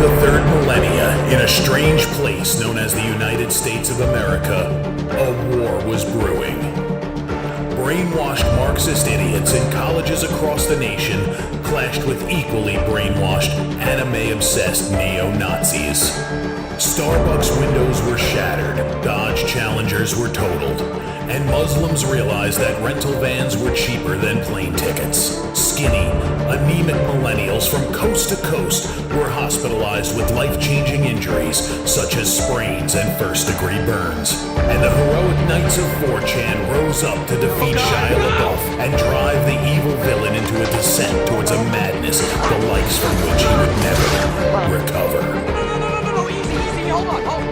the third millennia, in a strange place known as the United States of America, a war was brewing. Brainwashed Marxist idiots in colleges across the nation clashed with equally brainwashed, anime-obsessed neo-Nazis. Starbucks windows were shattered, Dodge Challengers were totaled, and Muslims realized that rental vans were cheaper than plane tickets. Skinny, anemic millennials from coast to coast were hospitalized with life-changing injuries such as sprains and first-degree burns. And the heroic knights of 4chan rose up to defeat Shia LaBeouf and drive the evil villain into a descent towards a madness the likes from which he would never recover. No, easy, hold on.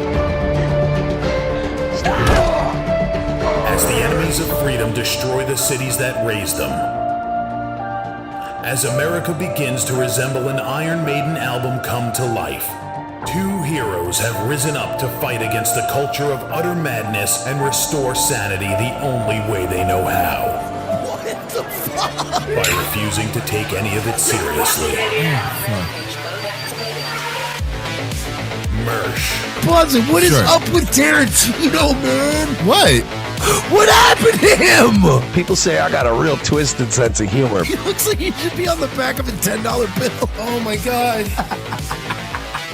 As the enemies of freedom destroy the cities that raised them. As America begins to resemble an Iron Maiden album come to life, two heroes have risen up to fight against the culture of utter madness and restore sanity the only way they know how. What the fuck? By refusing to take any of it seriously. Mersh. Buzzin', what is up with Tarantino, man? What? What happened to him? People say I got a real twisted sense of humor. He looks like he should be on the back of a $10 bill. Oh my God.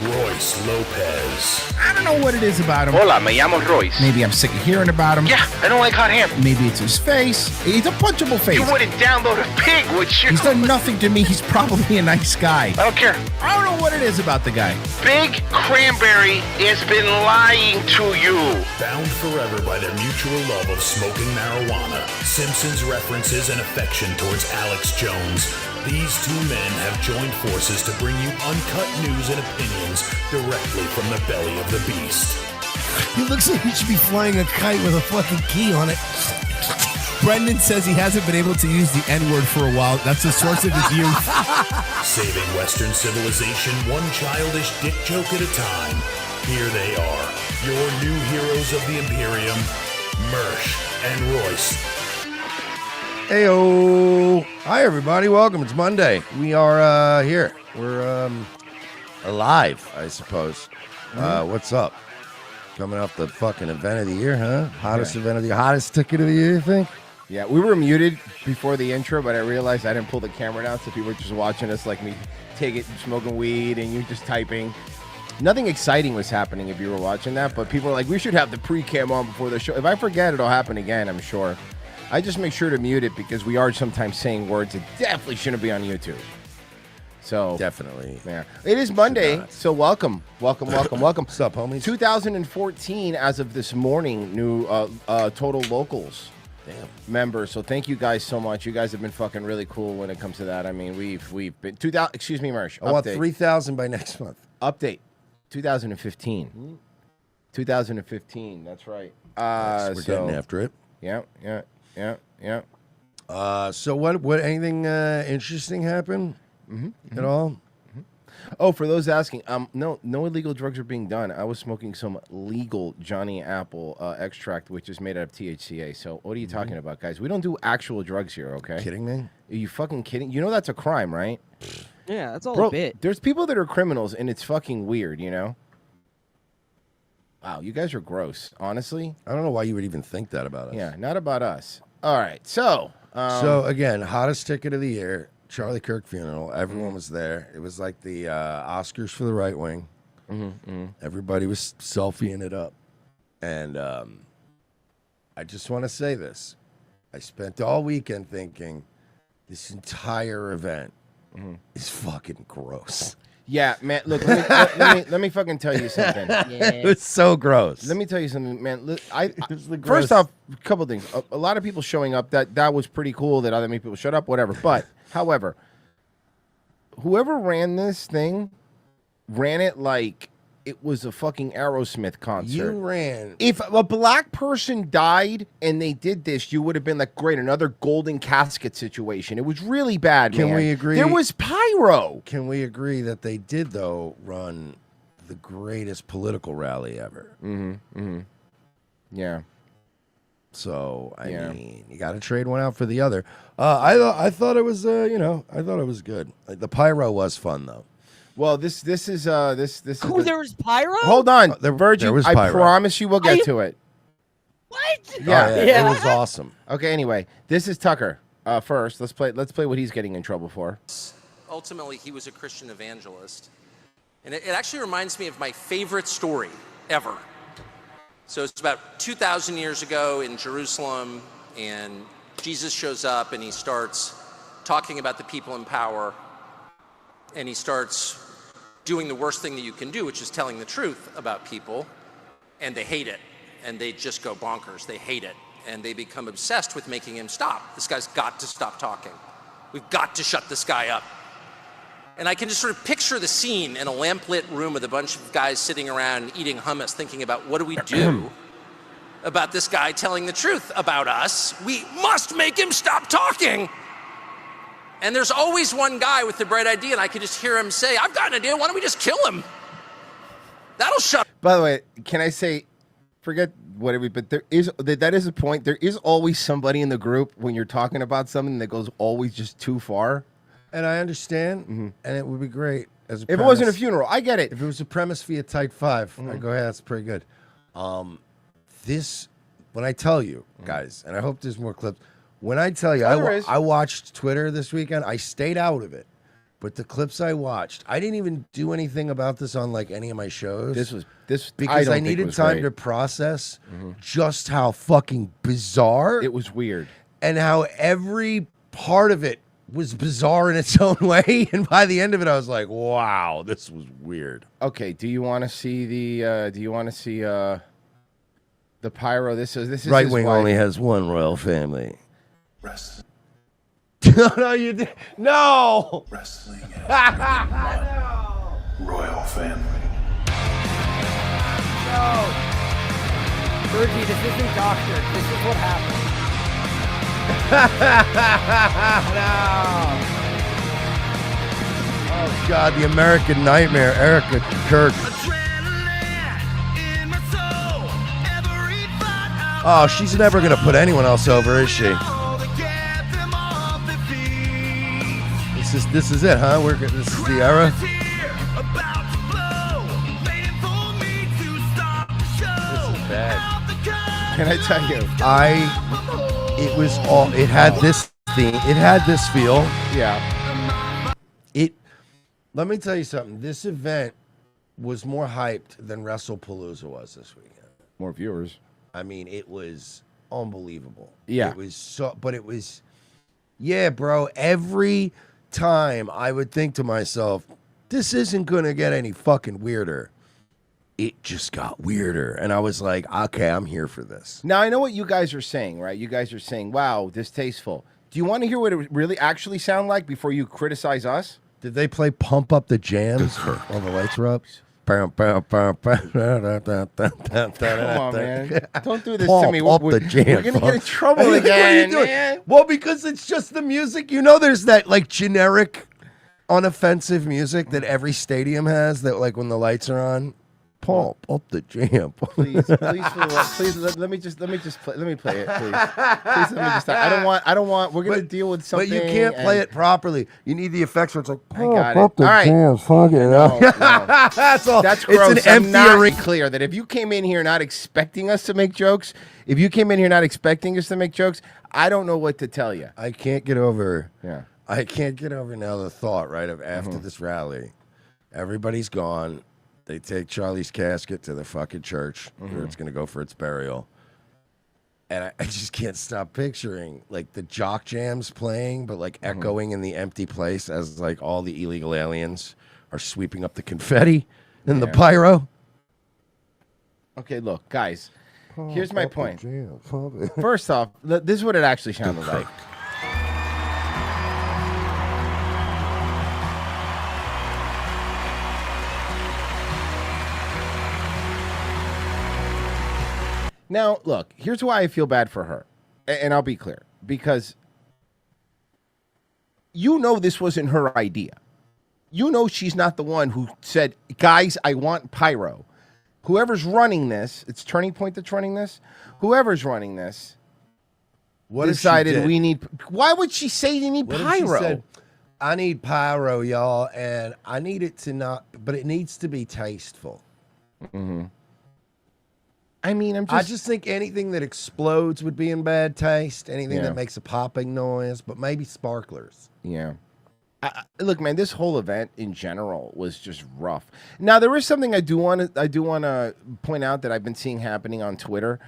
Royce Lopez. I don't know what it is about him. Hola, me llamo Royce. Maybe I'm sick of hearing about him. Yeah, I don't like hot hair. Maybe it's his face. He's a punchable face. You wouldn't download a pig, would you? He's done nothing to me. He's probably a nice guy. I don't care. I don't know what it is about the guy. Big Cranberry has been lying to you. Bound forever by their mutual love of smoking marijuana, Simpsons references and affection towards Alex Jones, these two men have joined forces to bring you uncut news and opinions directly from the belly of the beast. He looks like he should be flying a kite with a fucking key on it. Brendan says he hasn't been able to use the N-word for a while. That's the source of his youth. Saving Western civilization one childish dick joke at a time. Here they are, your new heroes of the Imperium, Mersh and Royce. Heyo! Hi everybody, welcome. It's Monday. We are here. We're alive, I suppose. What's up? Coming off the fucking event of the year, huh? Hottest event of the year, hottest ticket of the year, you think? Yeah, we were muted before the intro, but I realized I didn't pull the camera down, so people were just watching us like me take it, smoking weed, and you just typing. Nothing exciting was happening if you were watching that, but people were like, we should have the pre-cam on before the show. If I forget, it'll happen again, I'm sure. I just make sure to mute it because we are sometimes saying words that definitely shouldn't be on YouTube. So Definitely. yeah, it is Monday, so welcome. What's up, homies? 2014, as of this morning, new total locals members. So thank you guys so much. You guys have been fucking really cool when it comes to that. I mean, we've been 2000. Excuse me, Mersh. I want 3,000 by next month. Update 2015. 2015. That's right. We're getting after it. Yeah. So what? Anything interesting happened at all? Oh, for those asking, no illegal drugs are being done. I was smoking some legal Johnny Apple extract, which is made out of THCA. So what are you talking about, guys? We don't do actual drugs here, okay? Kidding me? Are you fucking kidding? You know that's a crime, right? Yeah, that's all Bro, a bit. there's people that are criminals, and it's fucking weird, you know? Wow, you guys are gross, honestly. I don't know why you would even think that about us. Yeah, not about us. All right, so... So again, hottest ticket of the year, Charlie Kirk funeral. Everyone was there. It was like the Oscars for the right wing. Everybody was selfieing it up. And I just want to say this. I spent all weekend thinking this entire event is fucking gross. Yeah, man, look, let me fucking tell you something. It was so gross. Let me tell you something, man. the First off, a couple things. A lot of people showing up, that was pretty cool that other many people showed up, whatever. But, however, whoever ran this thing ran it like it was a fucking Aerosmith concert. You ran. If a black person died and they did this, you would have been like, great, another golden casket situation. It was really bad, man. Can we agree? There was pyro. Can we agree that they did, though, run the greatest political rally ever? Yeah. So, I mean, you got to trade one out for the other. I thought it was, I thought it was good. The pyro was fun, though. Well, this is this. Ooh, there was pyro. Hold on, there was I pyro. promise you we'll get to it. What? Yeah. Oh, yeah, it was awesome. Okay. Anyway, this is Tucker. First, let's play what he's getting in trouble for. Ultimately, he was a Christian evangelist. And it actually reminds me of my favorite story ever. So it's about 2,000 years ago in Jerusalem, and Jesus shows up and he starts talking about the people in power, and he starts doing the worst thing that you can do, which is telling the truth about people, and they hate it, and they just go bonkers. They hate it, and they become obsessed with making him stop. This guy's got to stop talking. We've got to shut this guy up. And I can just sort of picture the scene in a lamplit room with a bunch of guys sitting around eating hummus, thinking about what do we do about this guy telling the truth about us? We must make him stop talking. And there's always one guy with the bright idea, and I can just hear him say, I've got an idea, why don't we just kill him? That'll shut. By the way, can I say, forget whatever, but that is a point. There is always somebody in the group when you're talking about something that goes always just too far. And I understand, and it would be great as a If it wasn't a funeral, I get it. If it was a premise via Type 5, I'd go, hey, that's pretty good. This, when I tell you, guys, and I hope there's more clips, when I tell you, I watched Twitter this weekend. I stayed out of it. But the clips I watched, I didn't even do anything about this on like any of my shows. Because I needed time to process just how fucking bizarre it was. Weird. And how every part of it was bizarre in its own way, and by the end of it, I was like, "Wow, this was weird." Okay, do you want to see the? Do you want to see the pyro? This is Right Wing only has one royal family. Wrestling. No, you did. No. Wrestling. No. Royal family. No. Sergi, this isn't doctor. This is what happened. No. Oh God, the American Nightmare, Erica Kirk. Oh, she's never gonna put anyone else over, is she? This is it, huh? This is the era. This is bad. Can I tell you? It had this theme. It had this feel. Yeah. Let me tell you something. This event was more hyped than WrestlePalooza was this weekend. More viewers. I mean, it was unbelievable. Yeah. It was so, but it was, yeah, bro. Every time I would think to myself, this isn't going to get any fucking weirder. It just got weirder. And I was like, okay, I'm here for this. Now, I know what you guys are saying, right? You guys are saying, wow, distasteful. Do you want to hear what it really actually sound like before you criticize us? Did they play Pump Up the Jams while the lights were up? Come on, man. Don't do this Pump to me. Up the Jam. We're going to get in trouble again, man. Well, because it's just the music. You know, there's that like generic, unoffensive music that every stadium has that like when the lights are on. Pump Up the Jam. Please, let me play it, please. Please let me just. I don't want. We're gonna deal with something. But you can't play it properly. You need the effects where it's like I got Pump Up the All right. Jam. Fuck it up. That's all. That's gross. It's an empty arena. Clear that if you came in here not expecting us to make jokes, I don't know what to tell you. I can't get over. Yeah. I can't get over now the thought, right, of after this rally, everybody's gone. They take Charlie's casket to the fucking church where it's going to go for its burial. And I just can't stop picturing, like, the jock jams playing, but, like, echoing in the empty place as, like, all the illegal aliens are sweeping up the confetti and the pyro. Okay, look, guys, here's my point. First off, this is what it actually sounded like. Now, look, here's why I feel bad for her. And I'll be clear. Because you know this wasn't her idea. You know she's not the one who said, guys, I want pyro. Whoever's running this, it's Turning Point that's running this. Whoever's running this decided we need. Why would she say you need pyro? I need pyro, y'all, and I need it to not, but it needs to be tasteful. Mm-hmm. I mean, I just think anything that explodes would be in bad taste. Anything Yeah. that makes a popping noise, but maybe sparklers. Yeah. Look, man, this whole event in general was just rough. Now, there is something I do want to point out that I've been seeing happening on Twitter.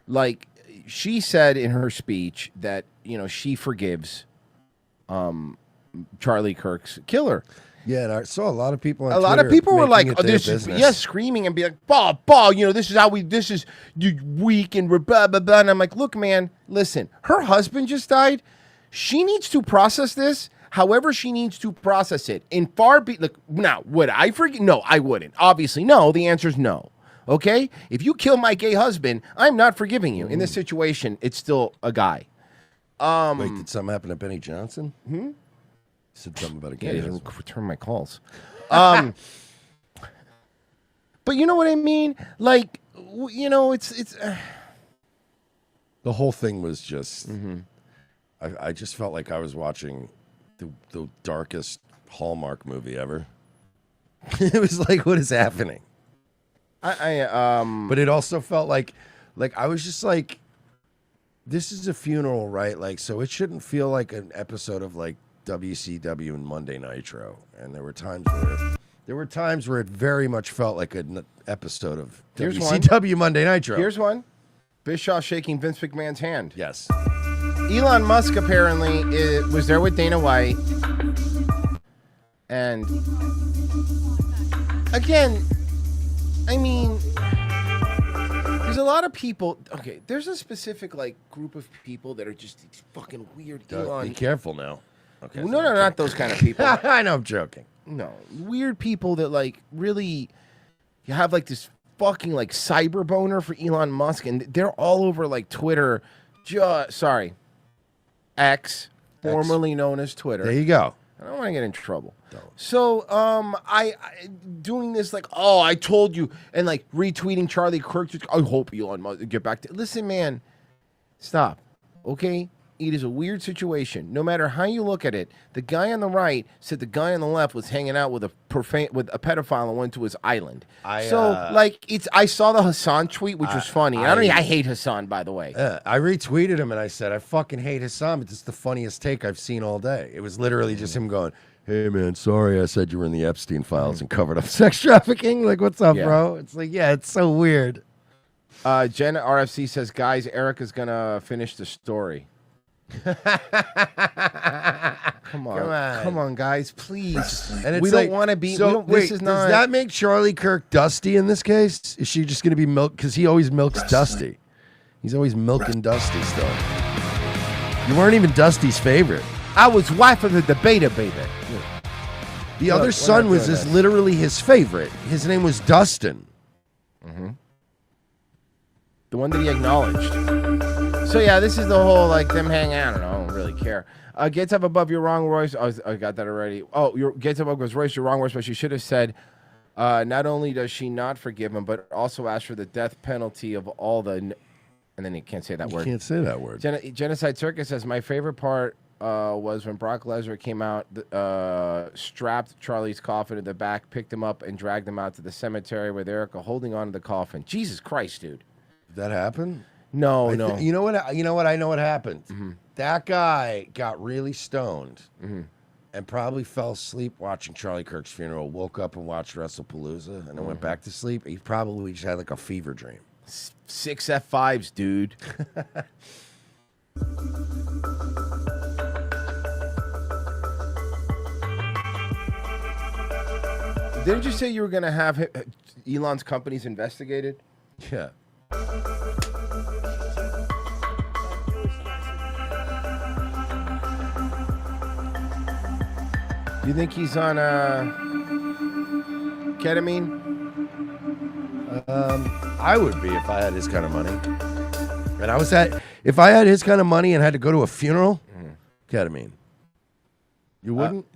Like, she said in her speech that, you know, she forgives Charlie Kirk's killer. Yeah, and I saw a lot of people on A lot of Twitter people were like, making it "Oh, their this is business. yes," screaming and be like, "Bah, you know, this is you weak and blah blah blah." And I'm like, "Look, man, listen. Her husband just died. She needs to process this. However, she needs to process it. Look, now, would I forget? No, I wouldn't. Obviously, no. The answer is no. Okay, if you kill my gay husband, I'm not forgiving you. In this situation, it's still a guy. Wait, did something happen to Benny Johnson? Said something about a Yeah, gay he husband. didn't return my calls. But you know what I mean? Like, you know, it's. The whole thing was just. I just felt like I was watching the darkest Hallmark movie ever. It was like, what is happening? But it also felt like I was just like, this is a funeral, right? Like, so it shouldn't feel like an episode of like WCW and Monday Nitro. And there were times where it very much felt like an episode of Here's WCW Monday Nitro. Here's one. Bischoff shaking Vince McMahon's hand. Yes. Elon Musk apparently was there with Dana White. And again, I mean, there's a lot of people. Okay, there's a specific like group of people that are just these fucking weird Elon. Be careful now. Okay. No, not those kind of people. I know, I'm joking. No, weird people that like really you have like this fucking like cyber boner for Elon Musk, and they're all over like Twitter. X, formerly known as Twitter. There you go. I don't want to get in trouble. So, I doing this like, oh, I told you, and like retweeting Charlie Kirk. Just, I hope Elon Musk get back to. Listen, man, stop. Okay, it is a weird situation. No matter how you look at it, the guy on the right said the guy on the left was hanging out with a pedophile and went to his island. I saw the Hassan tweet, which was funny. I hate Hassan, by the way. I retweeted him and I said, I fucking hate Hassan, but this is the funniest take I've seen all day. It was literally just him going, hey, man, sorry I said you were in the Epstein files and covered up sex trafficking. Like, what's up, bro? It's like, yeah, it's so weird. Jen RFC says, guys, Erica's going to finish the story. Come on, guys, please. And it's we like, don't want to be. So, this is not. Does that make Charlie Kirk Dusty in this case? Is she just going to be milked? Because he always milks Dusty. He's always milking Dusty still. You weren't even Dusty's favorite. I was wife of the debater, baby. The other son was literally his favorite. His name was Dustin. Mm-hmm. The one that he acknowledged. So yeah, this is the whole like them hang out. I don't really care. Gates up above, you're wrong, Royce. I got that already. Oh, your Gates up above goes, Royce, you're wrong, Royce. But she should have said, not only does she not forgive him, but also ask for the death penalty of all the. And then you can't say that word. You can't say that word. Genocide Circus says my favorite part was when Brock Lesnar came out, strapped Charlie's coffin in the back, picked him up, and dragged him out to the cemetery with Erica holding on to the coffin. Jesus Christ, dude. Did that happen? No. You know what? I know what happened. Mm-hmm. That guy got really stoned Mm-hmm. and probably fell asleep watching Charlie Kirk's funeral. Woke up and watched WrestlePalooza, and then went back to sleep. He probably just had like a fever dream. 6 F5s, dude. Didn't you say you were going to have Elon's companies investigated? Yeah. You think he's on ketamine? I would be if I had his kind of money. And if I had his kind of money and had to go to a funeral, ketamine. You wouldn't?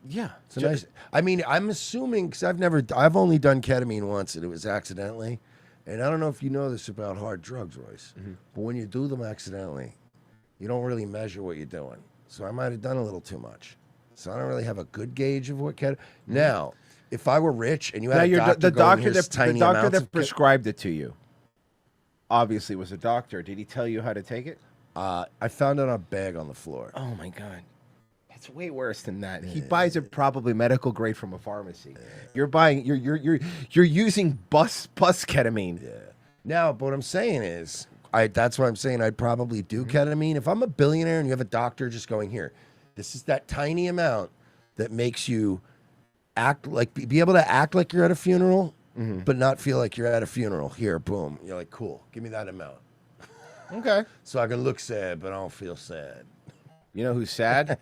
Yeah. It's a nice. I mean, I'm assuming because I've only done ketamine once and it was accidentally. And I don't know if you know this about hard drugs, Royce, but when you do them accidentally, you don't really measure what you're doing. So I might have done a little too much. so I don't really have a good gauge of what ketamine. Now, if I were rich and you had Now, a doctor the doctor here's that tiny amounts of prescribed it to you, obviously was a doctor. Did he tell you how to take it? I found it on a bag on the floor. Oh my god. It's way worse than that. He buys it probably medical grade from a pharmacy. You're buying you're using bus ketamine. Yeah. Now, but what I'm saying is, that's why I'm saying I'd probably do ketamine. If I'm a billionaire and you have a doctor just going, here, this is that tiny amount that makes you act like, be able to act like you're at a funeral, but not feel like you're at a funeral. Here, boom. You're like, cool, give me that amount. Okay. So I can look sad, but I don't feel sad. You know who's sad?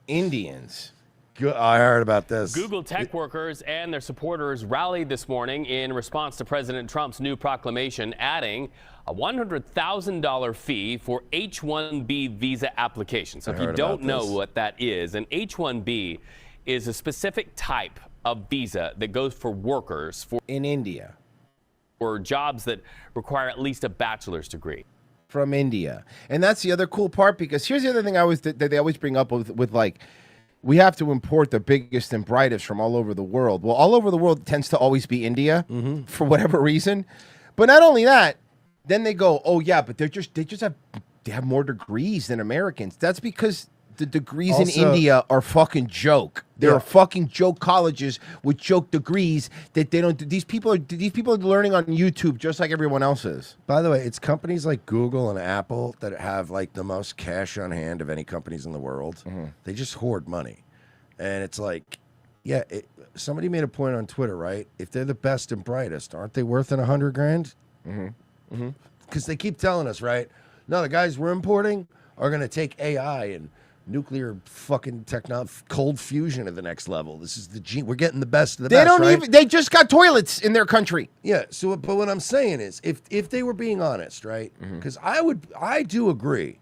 Indians. Good. I heard about this. Google tech workers and their supporters rallied this morning in response to President Trump's new proclamation, adding a $100,000 fee for H-1B visa applications. So if you don't know what that is, an H-1B is a specific type of visa that goes for workers in India for jobs that require at least a bachelor's degree. From India. And that's the other cool part, because here's the other thing that they always bring up with like, we have to import the biggest and brightest from all over the world. Well, all over the world tends to always be India for whatever reason. But not only that, then they go, oh yeah, but they have more degrees than Americans. That's because the degrees in India are fucking joke. They're fucking joke colleges with joke degrees that they don't. These people are learning on YouTube just like everyone else is. By the way, it's companies like Google and Apple that have like the most cash on hand of any companies in the world. They just hoard money, and it's like, yeah. Somebody made a point on Twitter, right? If they're the best and brightest, aren't they worth $100 grand? Because they keep telling us, right? No, the guys we're importing are going to take AI and nuclear fucking technology, cold fusion at the next level. This is we're getting the best of the best. Right? They just got toilets in their country. Yeah. So, but what I'm saying is, if they were being honest, right? Because I do agree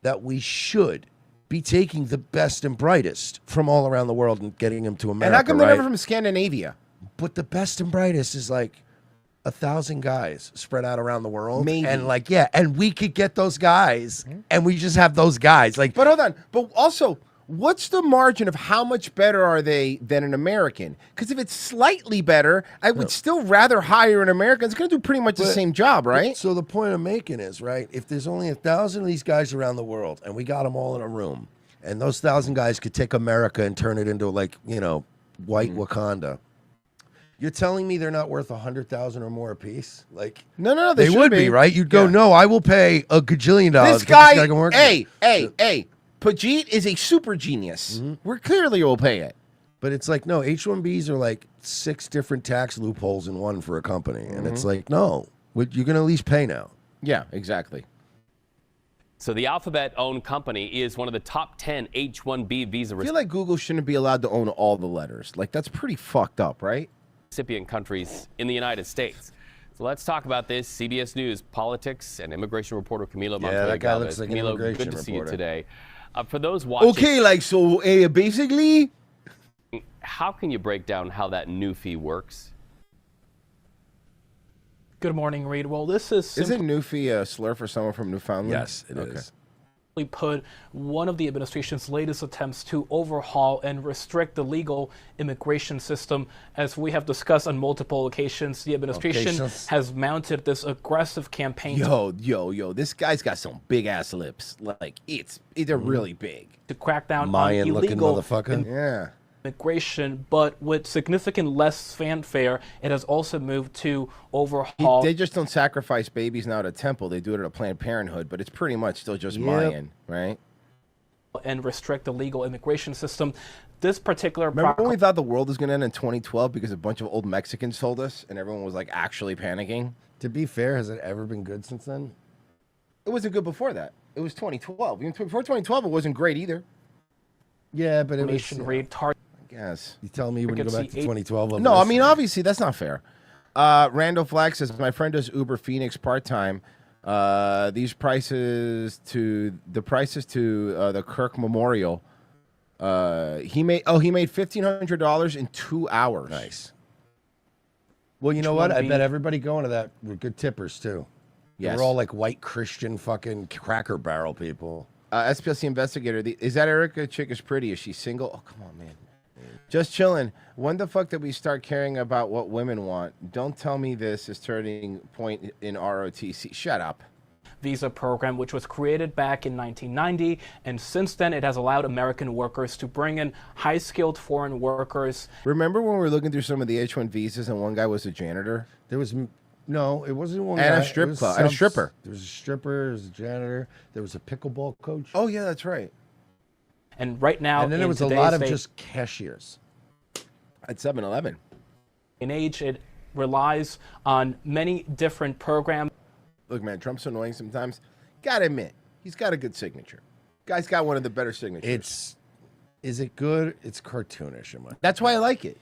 that we should be taking the best and brightest from all around the world and getting them to America. And how come they're never from Scandinavia? But the best and brightest is like 1,000 guys spread out around the world. Maybe. And like, yeah, and we could get those guys, and we just have those guys. Like, but hold on. But also, what's the margin of how much better are they than an American? Because if it's slightly better, I would still rather hire an American. It's going to do pretty much the same job, right? So the point I'm making is, right, if there's only 1,000 of these guys around the world, and we got them all in a room, and those 1,000 guys could take America and turn it into, like, you know, white Wakanda. You're telling me they're not worth 100,000 or more a piece? Like, no, they would be, right? You'd go, no, I will pay $1 gajillion. This guy, hey, Pajit is a super genius. We're clearly will pay it. But it's like, no, H-1Bs are like 6 different tax loopholes in one for a company. And it's like, no, you're going to at least pay now. Yeah, exactly. So the Alphabet-owned company is one of the top 10 H-1B visa I feel like Google shouldn't be allowed to own all the letters. Like, that's pretty fucked up, right? Recipient countries in the United States. So let's talk about this. CBS News politics and immigration reporter Camilo Montoya. That guy looks like an Camilo, immigration good to see reporter. you today. For those watching, Okay, like, so basically, how can you break down how that new fee works? Good morning, Reed. Well, this is Isn't Newfie a slur for someone from Newfoundland? Yes, it is. Put one of the administration's latest attempts to overhaul and restrict the legal immigration system. As we have discussed on multiple occasions, the administration has mounted this aggressive campaign. Yo, this guy's got some big ass lips. Like, they're really big. To crack down Mayan on looking illegal motherfucker. immigration, but with significant less fanfare, it has also moved to overhaul. They just don't sacrifice babies now at a temple. They do it at a Planned Parenthood, but it's pretty much still just Mayan, right? And restrict the legal immigration system. This particular Remember when we thought the world was going to end in 2012 because a bunch of old Mexicans told us and everyone was like actually panicking? To be fair, has it ever been good since then? It wasn't good before that. It was 2012. Even before 2012, it wasn't great either. Yeah, but it was... Yes. You telling me you wouldn't go back to 2012? No, I mean, obviously, that's not fair. Randall Flack says, my friend does Uber Phoenix part-time. These prices to the Kirk Memorial. He made $1,500 in 2 hours. Nice. Well, you know what? I bet everybody going to that were good tippers, too. Yes. They were all like white Christian fucking Cracker Barrel people. SPLC investigator. Is that Erica chick is pretty? Is she single? Oh, come on, man. Just chilling. When the fuck did we start caring about what women want? Don't tell me this is turning point in ROTC. Shut up. Visa program, which was created back in 1990, and since then it has allowed American workers to bring in high-skilled foreign workers. Remember when we were looking through some of the H-1 visas and one guy was a janitor? There was no, it wasn't one and guy. a strip club, and a stripper. There was a stripper, there was a janitor, there was a pickleball coach. Oh yeah, that's right. And right now, and then there was a lot of just cashiers at 7-Eleven. In age, it relies on many different programs. Look, man, Trump's annoying sometimes. Gotta admit, he's got a good signature. Guy's got one of the better signatures. Is it good? It's cartoonish. That's why I like it.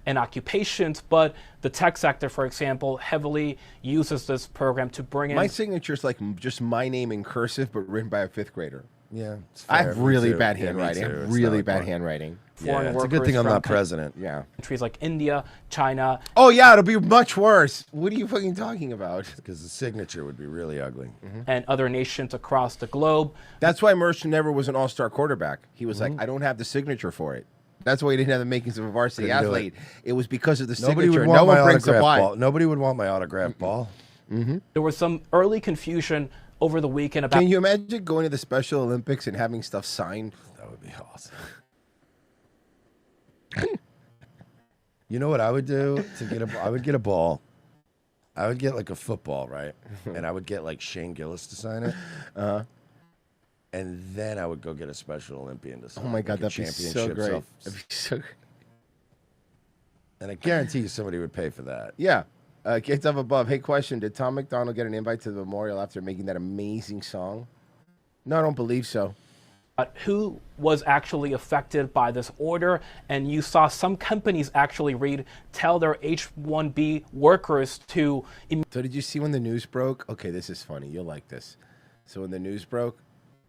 And occupations, but the tech sector, for example, heavily uses this program to bring in. My signature is like just my name in cursive, but written by a 5th grader. Yeah, I have really bad handwriting. I have really bad handwriting. Foreign it's a good thing I'm not president. Yeah. Countries like India, China. Oh yeah, it'll be much worse. What are you fucking talking about? Because the signature would be really ugly. And other nations across the globe. That's why Mersh never was an all-star quarterback. He was like, I don't have the signature for it. That's why he didn't have the makings of a varsity athlete. It was because of the signature. No one brings the ball. Nobody would want my autographed ball. There was some early confusion over the weekend about. Can you imagine going to the Special Olympics and having stuff signed? That would be awesome. You know what I would do to get I would get a ball. I would get like a football, right? And I would get like Shane Gillis to sign it. And then I would go get a Special Olympian to sign. Oh my God, like that'd be so great. That'd be so great. And I guarantee you somebody would pay for that. Yeah. Kids up above. Hey, question. Did Tom McDonald get an invite to the memorial after making that amazing song? No, I don't believe so. Who was actually affected by this order, and you saw some companies actually tell their H-1B workers to. So did you see when the news broke? Okay, this is funny. You'll like this. So when the news broke,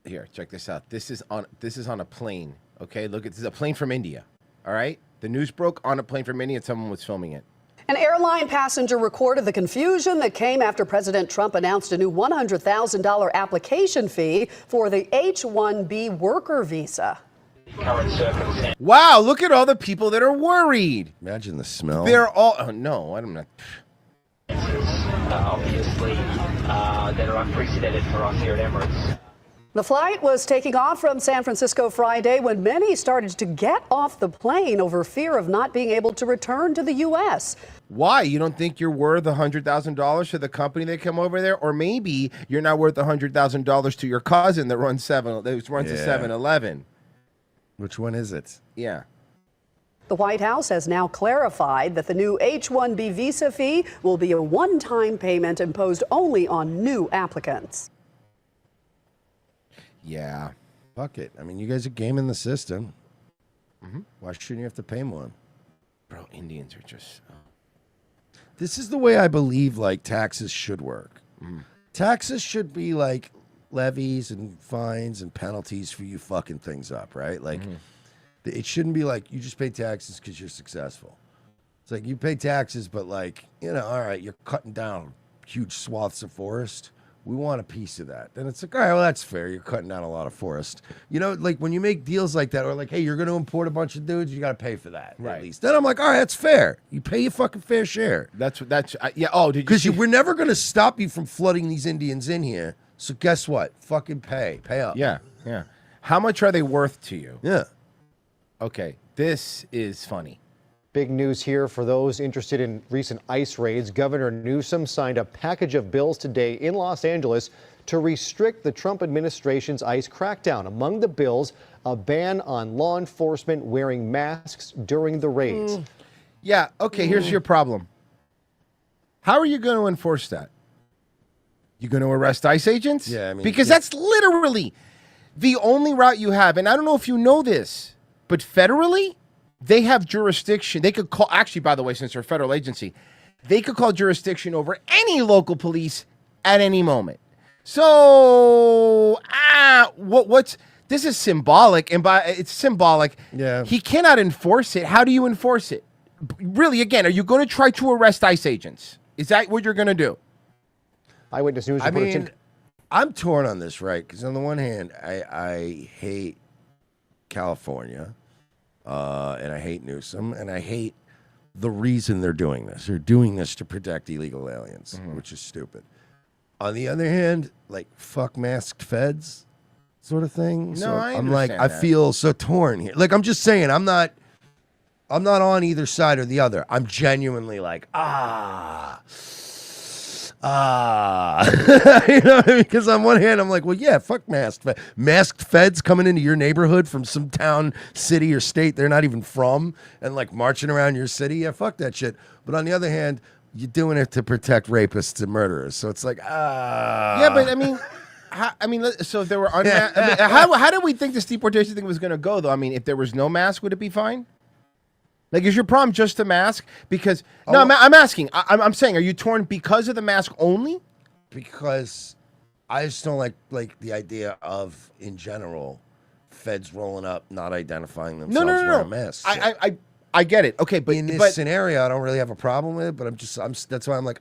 here, check this out. This is on a plane. Okay, look, this is a plane from India. All right, the news broke on a plane from India, and someone was filming it. An airline passenger recorded the confusion that came after President Trump announced a new $100,000 application fee for the H-1B worker visa. Wow, look at all the people that are worried. Imagine the smell. They're all, oh no, I'm not. Obviously, that are unprecedented for us here at Emirates. The flight was taking off from San Francisco Friday when many started to get off the plane over fear of not being able to return to the U.S. Why? You don't think you're worth $100,000 to the company that come over there? Or maybe you're not worth $100,000 to your cousin that runs a 7-Eleven. Which one is it? Yeah. The White House has now clarified that the new H-1B visa fee will be a one-time payment imposed only on new applicants. Yeah. Fuck it. I mean, you guys are gaming the system. Why shouldn't you have to pay more? Bro, Indians are just... This is the way I believe, like, taxes should work. Taxes should be, like, levies and fines and penalties for you fucking things up, right? Like, it shouldn't be like, you just pay taxes because you're successful. It's like, you pay taxes, but, like, you know, all right, you're cutting down huge swaths of forest. We want a piece of that. Then it's like, all right, well, that's fair. You're cutting down a lot of forest. You know, like when you make deals like that, or like, hey, you're going to import a bunch of dudes, you got to pay for that, at least. Then I'm like, all right, that's fair. You pay your fucking fair share. Yeah. Oh, did you? Because we're never going to stop you from flooding these Indians in here. So guess what? Fucking pay up. Yeah, yeah. How much are they worth to you? Yeah. Okay, this is funny. Big news here for those interested in recent ICE raids. Governor Newsom signed a package of bills today in Los Angeles to restrict the Trump administration's ICE crackdown. Among the bills, a ban on law enforcement wearing masks during the raids. Yeah, okay, here's your problem. How are you going to enforce that? You going to arrest ICE agents? Yeah, I mean... Because that's literally the only route you have. And I don't know if you know this, but federally... They have jurisdiction. They could call, actually, by the way, since they're a federal agency, they could call jurisdiction over any local police at any moment. So, this is symbolic, and it's symbolic. Yeah. He cannot enforce it. How do you enforce it? Really, again, are you going to try to arrest ICE agents? Is that what you're going to do? Eyewitness News. I'm torn on this, right? Because on the one hand, I hate California, and I hate Newsom, and I hate the reason they're doing this. They're doing this to protect illegal aliens, which is stupid. On the other hand, like, fuck masked feds sort of thing. No, So I I'm like, understand I that. feel so torn here. Like, I'm just saying, I'm not on either side or the other. I'm genuinely like, you know what I mean? Because on one hand, I'm like, well, yeah, fuck masked feds coming into your neighborhood from some town, city, or state they're not even from, and like marching around your city. Yeah, fuck that shit. But on the other hand, you're doing it to protect rapists and murderers. So it's like, Yeah, but I mean, so if there were unmasked, how do we think this deportation thing was going to go, though? I mean, if there was no mask, would it be fine? Like, is your problem just the mask? Because I'm asking. I'm saying, are you torn because of the mask only? Because I just don't like the idea of, in general, feds rolling up, not identifying themselves wearing masks. I get it. Okay, but in this scenario, I don't really have a problem with it. But that's why I'm like,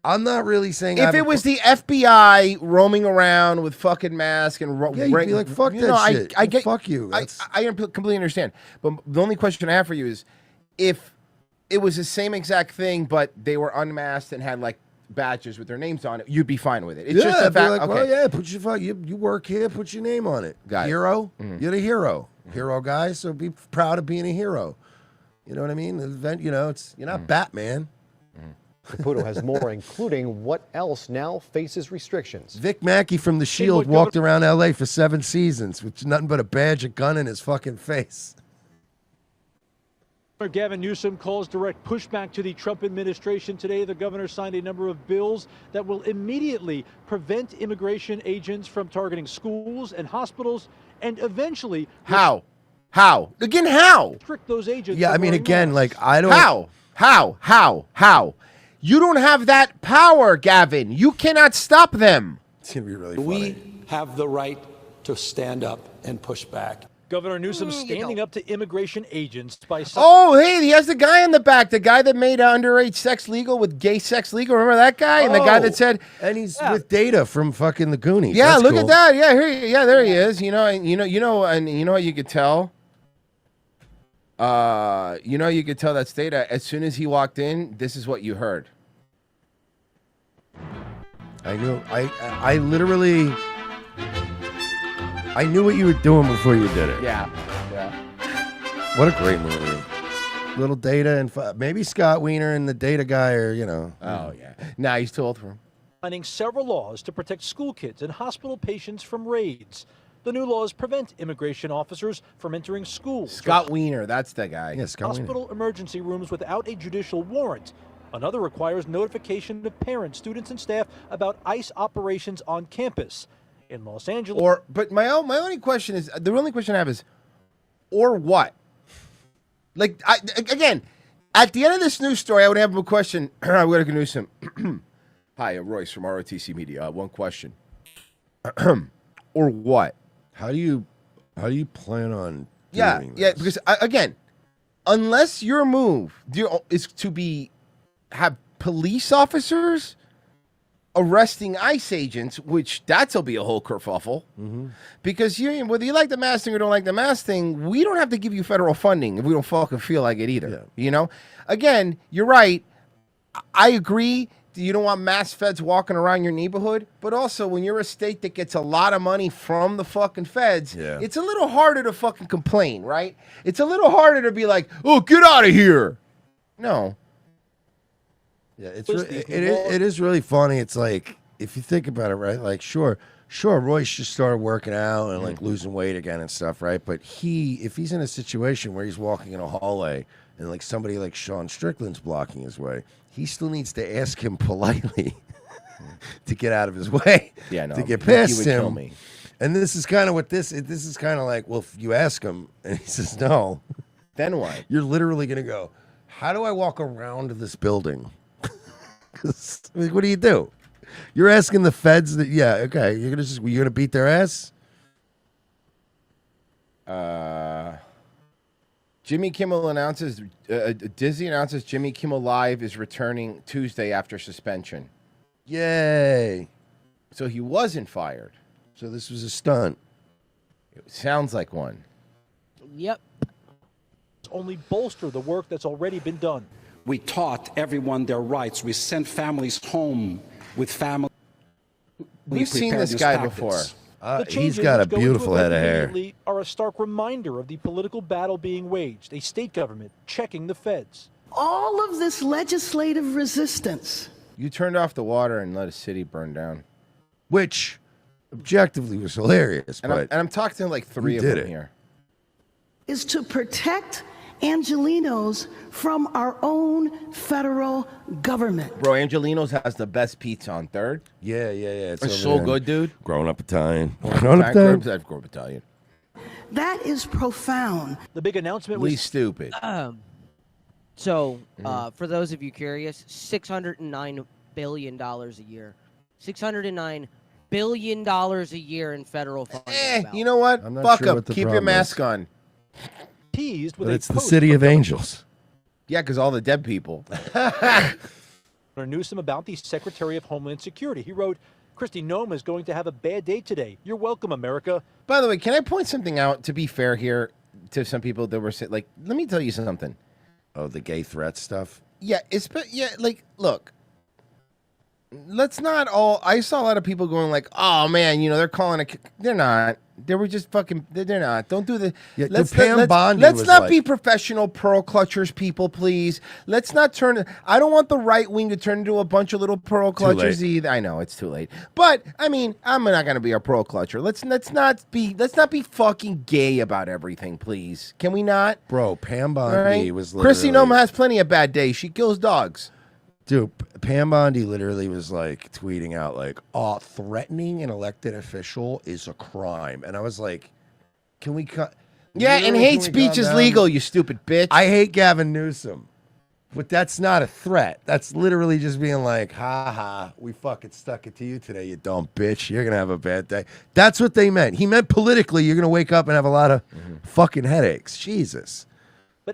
I'm not really saying. If it was the FBI roaming around with fucking masks and you'd be like, fuck that shit. I get, fuck you. I completely understand. But the only question I have for you is, if it was the same exact thing, but they were unmasked and had like badges with their names on it, you'd be fine with it. It's just I'd be like, okay. well, yeah, put your you work here, put your name on it. Got it. Hero, you're the hero, hero guy. So be proud of being a hero. You know what I mean? The event, you're not Batman. Caputo has more, including what else now faces restrictions. Vic Mackey from The Shield walked around L.A. for 7 seasons with nothing but a badge, a gun in his fucking face. Gavin Newsom calls direct pushback to the Trump administration today. The governor signed a number of bills that will immediately prevent immigration agents from targeting schools and hospitals, and eventually How? Again, how? Restrict those agents. Yeah, I mean, again, like, I don't. How? You don't have that power, Gavin. You cannot stop them. It's gonna be really funny. We have the right to stand up and push back. Governor Newsom standing up to immigration agents by... Oh, hey, he has the guy in the back, the guy that made underage sex legal with gay sex legal. Remember that guy? And the guy that said... And he's with Data from fucking the Goonies. Yeah, That's look cool. at that. Yeah, there he is. You know what you could tell? You could tell that's Data. As soon as he walked in, this is what you heard. I knew. I literally... I knew what you were doing before you did it. Yeah. What a great movie. Little Data and maybe Scott Wiener and the Data guy are, Oh, yeah. Nah, he's too old for him. Signing several laws to protect school kids and hospital patients from raids. The new laws prevent immigration officers from entering schools. Scott Wiener, that's the guy. Yeah, Scott Wiener. Hospital emergency rooms without a judicial warrant. Another requires notification of parents, students, and staff about ICE operations on campus. In Los Angeles. But my only question is, the only question I have is, or what? Like, again, at the end of this news story, I would have a question. I would have Newsom. Hi, Royce from ROTC Media. One question. Or what? How do you plan on doing this? Yeah, because again, unless your move is to have police officers arresting ICE agents, which that'll be a whole kerfuffle. Because whether you like the mask thing or don't like the mask thing, we don't have to give you federal funding if we don't fucking feel like it either. Again, you're right. I agree. You don't want mass feds walking around your neighborhood, but also when you're a state that gets a lot of money from the fucking feds, it's a little harder to fucking complain, right? It's a little harder to be like, oh, get out of here. No. Yeah, it is really funny. It's like, if you think about it, right? Like, sure, Royce just started working out and like losing weight again and stuff, right? But if he's in a situation where he's walking in a hallway and like somebody like Sean Strickland's blocking his way, he still needs to ask him politely to get out of his way, to get past him. Kill me. And this is kind of what this is kind of like. Well, if you ask him and he says no, then what? You're literally gonna go, how do I walk around this building? What do? You're asking the feds that, okay, you're gonna beat their ass? Jimmy Kimmel announces, Disney announces Jimmy Kimmel Live is returning Tuesday after suspension. Yay. So he wasn't fired. So this was a stunt. It sounds like one. Yep. Only bolster the work that's already been done. We taught everyone their rights. We sent families home with family. We've seen this guy before. The He's changes got a which go into beautiful head of effect hair. immediately are a stark reminder of the political battle being waged, a state government checking the feds. All of this legislative resistance. You turned off the water and let a city burn down. Which, objectively, was hilarious. And, But I'm talking to like three of did them it. here. Is to protect Angelinos from our own federal government. Bro, Angelinos has the best pizza on 3rd. Yeah. It's over so there. good, dude. Grown up Italian. Grown up Italian. That is profound. The big announcement Lee was stupid. So, for those of you curious, $609 billion a year. $609 billion a year in federal funding. You know what? I'm not Fuck sure up. what the Keep your problem mask is. on. teased with But a it's the post city from of angels. Yeah, because all the dead people. Governor Newsom about the Secretary of Homeland Security. He wrote, Kristi Noem is going to have a bad day today. You're welcome, America. By the way, can I point something out, to be fair here, to some people that were saying, like, let me tell you something. Oh, the gay threat stuff? Yeah, like, look. Let's not all. I saw a lot of people going like, "Oh man, they're calling it." They're not. They were just fucking. They're not. Don't do the. Yeah, let's Pam Bondi let's was not like- be professional pearl clutchers, people. Please. Let's not turn. I don't want the right wing to turn into a bunch of little pearl Too clutchers late. either. I know it's too late. But I mean, I'm not going to be a pearl clutcher. Let's not be fucking gay about everything, please. Can we not? Bro, Pam All Bondi right? was literally... Kristi Noem has plenty of bad days. She kills dogs. Dude, Pam Bondi literally was like tweeting out like, "Oh, threatening an elected official is a crime," and I was like, "Can we cut?" Yeah, and hate speech is legal, you stupid bitch. I hate Gavin Newsom, but that's not a threat. That's literally just being like, "Ha ha, we fucking stuck it to you today, you dumb bitch. You're gonna have a bad day." That's what they meant. He meant politically, you're gonna wake up and have a lot of fucking headaches. Jesus.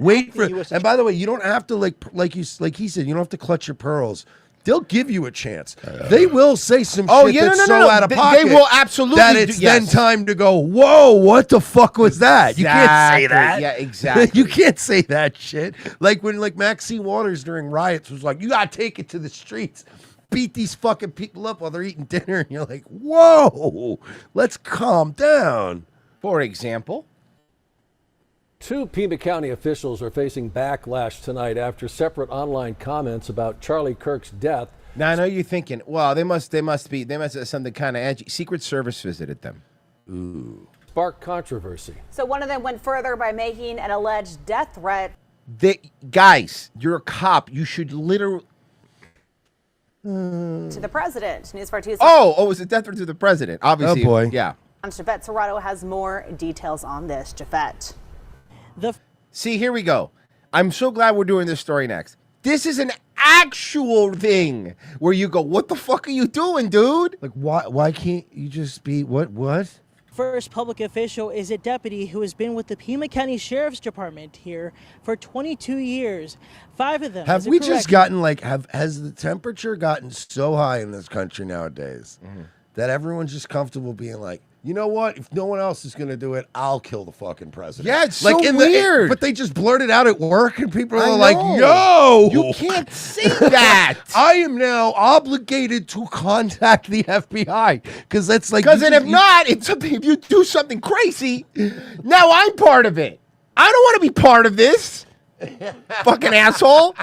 Wait for, and by the way, you don't have to like he said, you don't have to clutch your pearls. They'll give you a chance. They will say some shit that's so out of pocket. They will absolutely that it's then time to go, whoa, what the fuck was that? You can't say that. Yeah, exactly. You can't say that shit. Like when Maxine Waters during riots was like, you gotta take it to the streets. Beat these fucking people up while they're eating dinner, and you're like, whoa, let's calm down. For example. 2 Pima County officials are facing backlash tonight after separate online comments about Charlie Kirk's death. Now I know you're thinking, well, they must have something kind of edgy. Secret Service visited them. Ooh. Sparked controversy. So one of them went further by making an alleged death threat. Guys, you're a cop. You should literally. To the president. News 4 Tuesday. Oh, it was a death threat to the president. Obviously. Oh, boy. Yeah. Jafet Serrato has more details on this. Jafet. See, here we go. I'm so glad we're doing this story next. This is an actual thing where you go, what the fuck are you doing, dude? Like, why can't you just be, what? First public official is a deputy who has been with the Pima County Sheriff's Department here for 22 years. 5 of them. Have we just gotten has the temperature gotten so high in this country nowadays that everyone's just comfortable being like, you know what? If no one else is going to do it, I'll kill the fucking president. Yeah, it's so weird. But they just blurted out at work, and people I are like, know. yo. You can't say that. I am now obligated to contact the FBI. Because that's like... Because if not, it's something, if you do something crazy, now I'm part of it. I don't want to be part of this. Fucking asshole.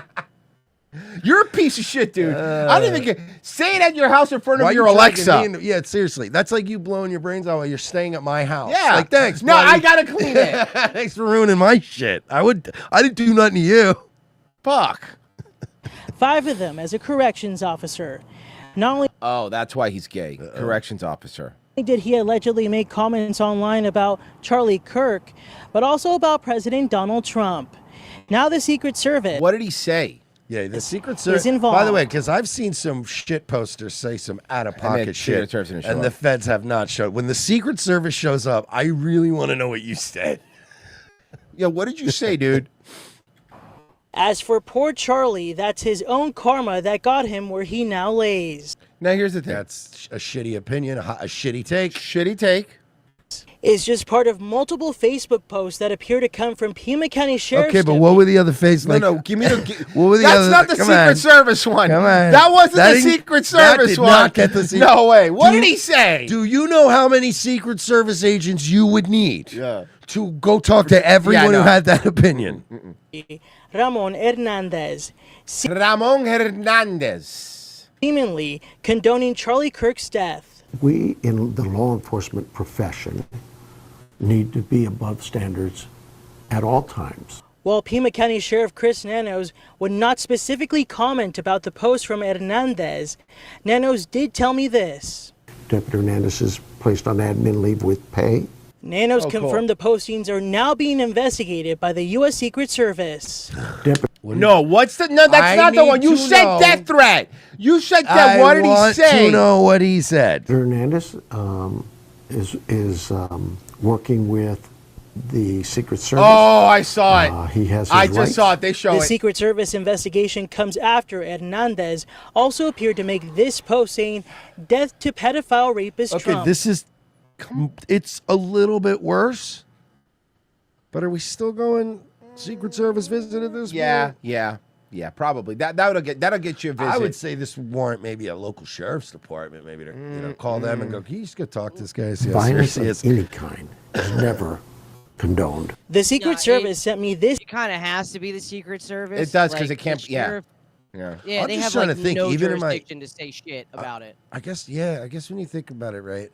You're a piece of shit, dude. I don't even get... Say it at your house in front of your Alexa. Yeah, seriously. That's like you blowing your brains out while you're staying at my house. Yeah. Like, thanks, No, buddy. I gotta clean it. Thanks for ruining my shit. I didn't do nothing to you. Fuck. 5 of them as a corrections officer. Not only Oh, that's why he's gay. Corrections officer. did he allegedly make comments online about Charlie Kirk, but also about President Donald Trump. Now the Secret Service. What did he say? Yeah, the Secret Service. involved. By the way, because I've seen some shit posters say some out-of-pocket shit, Service didn't show and the up. feds have not showed. When the Secret Service shows up, I really want to know what you said. Yeah, what did you say, dude? As for poor Charlie, that's his own karma that got him where he now lays. Now, here's the thing. That's a shitty opinion, a shitty take. Shitty take. Is just part of multiple Facebook posts that appear to come from Pima County Sheriff's Okay, but what were the other face? No, give me the. What were the That's other? not the come Secret on. Service one. Come on. That wasn't That the didn't- Secret Service that did one. Not get the secret. No way. What did he say? Do you know how many Secret Service agents you would need to go talk to everyone who had that opinion? Ramon Hernandez. Ramon Hernandez. Seemingly condoning Charlie Kirk's death. We in the law enforcement profession need to be above standards at all times. While Pima County Sheriff Chris Nanos would not specifically comment about the post from Hernandez, Nanos did tell me this. Deputy Hernandez is placed on admin leave with pay. Nanos confirmed the postings are now being investigated by the U.S. Secret Service. No, what's the? No, that's not the one. You said death threat. You said that. What did he say? I want to know what he said. Hernandez is working with the Secret Service. Oh, I saw it. He has. I just saw it. They show The it. Secret Service investigation comes after Hernandez also appeared to make this post saying, "Death to pedophile rapist Okay, Trump." this is. It's a little bit worse, but are we still going Secret Service visited this? Yeah, probably. That'll get you a visit. I would say this would warrant maybe a local sheriff's department, maybe to call them and go, "Can you just go talk to this guy?" See how Violence serious of he is." any kind is never condoned. The Secret Service sent me this. It kind of has to be the Secret Service. It does, 'cause like, it can't- the yeah. sheriff- Yeah. Yeah, I'm they just have trying like to think, no even in my- jurisdiction to say shit about it. I guess when you think about it, right?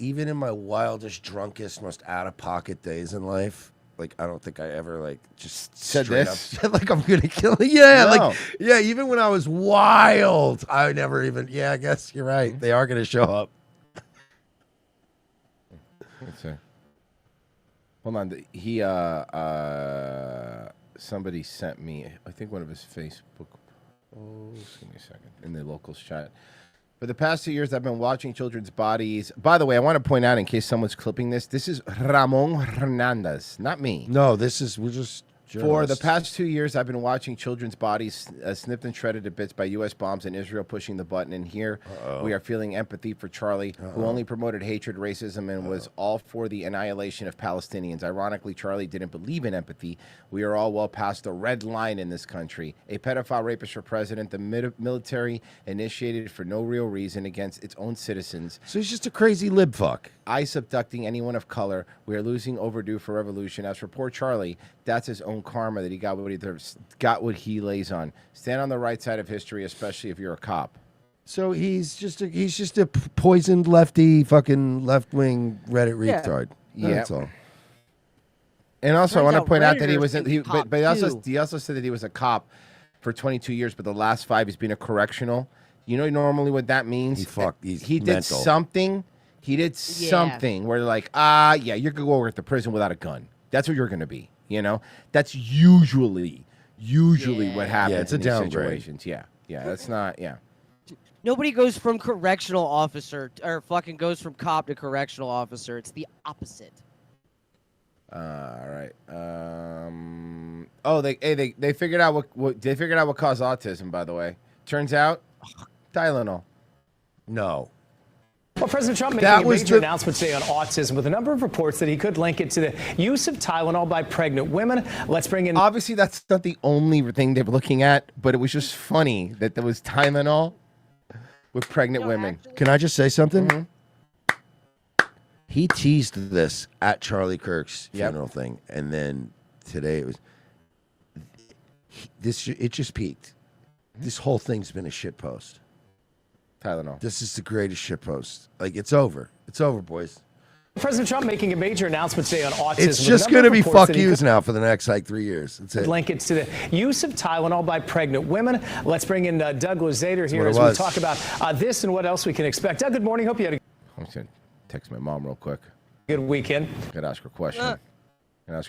Even in my wildest, drunkest, most out-of-pocket days in life, like I don't think I ever like just Said straight this? up said like I'm gonna kill it. Yeah, No. even when I was wild, I never even. Yeah, I guess you're right. They are gonna show up. Let's see. Hold on. Somebody sent me, I think one of his Facebook posts. Give me a second. In the locals chat. For the past 2 years, I've been watching children's bodies. By the way, I want to point out, in case someone's clipping this is Ramon Hernandez, not me. No, we're just For the journalists. past 2 years, I've been watching children's bodies snipped and shredded to bits by U.S. bombs in Israel pushing the button. And here we are feeling empathy for Charlie, who only promoted hatred, racism, and was all for the annihilation of Palestinians. Ironically, Charlie didn't believe in empathy. We are all well past the red line in this country. A pedophile rapist for president, the military initiated for no real reason against its own citizens. So he's just a crazy lib fuck. ICE abducting anyone of color. We are losing overdue for revolution. As for poor Charlie, that's his own karma that he got what he lays on. Stand on the right side of history, especially if you're a cop. So he's just a poisoned lefty, fucking left wing Reddit Yeah. retard. Yeah. That's all. And also, I want to point out that he Predators was can be but cop, he also said that he was a cop for 22 years, but the last 5 he's been a correctional. You know normally what that means? He did mental. something. He did something where like, yeah, you're gonna go work at the prison without a gun. That's what you're gonna be. You know, that's usually what happens. Yeah, it's a in these downgrade. situations. Yeah, that's not. Yeah. Nobody goes from correctional officer or fucking goes from cop to correctional officer. It's the opposite. All right. They figured out what caused autism. By the way, turns out Tylenol. No. Well, President Trump making That a was major the- announcement today on autism with a number of reports that he could link it to the use of Tylenol by pregnant women. Let's bring in. Obviously, that's not the only thing they were looking at, but it was just funny that there was Tylenol with pregnant women. Can I just say something? Mm-hmm. He teased this at Charlie Kirk's funeral thing, and then today it was it just peaked. This whole thing's been a shit post. Tylenol. This is the greatest shit post. Like, it's over. It's over, boys. President Trump making a major announcement today on autism. It's with a just number going to of be reports fuck that he yous could now for the next, 3 years. That's it. link it to the use of Tylenol by pregnant women. Let's bring in Doug Luzader here what as it we was. talk about this and what else we can expect. Doug, good morning. Hope you had a I'm just gonna text my mom real quick. good weekend. Gotta ask her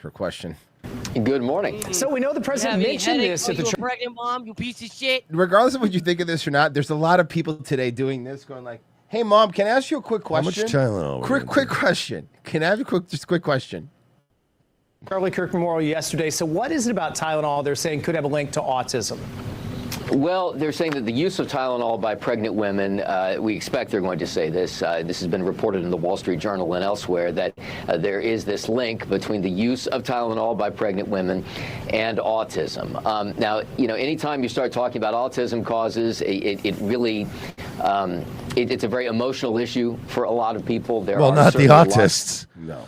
a question. Good morning. So we know the president mentioned this at the you a pregnant mom, you piece of shit. Regardless of what you think of this or not, there's a lot of people today doing this, going like, "Hey, mom, can I ask you a quick How much question? Tylenol? Quick question. Can I have a quick question?" Charlie Kirk Memorial yesterday. So what is it about Tylenol they're saying could have a link to autism? Well, they're saying that the use of Tylenol by pregnant women, we expect they're going to say this. This has been reported in the Wall Street Journal and elsewhere that there is this link between the use of Tylenol by pregnant women and autism. Now, anytime you start talking about autism causes, it really, it's a very emotional issue for a lot of people. Well, not the autists. No.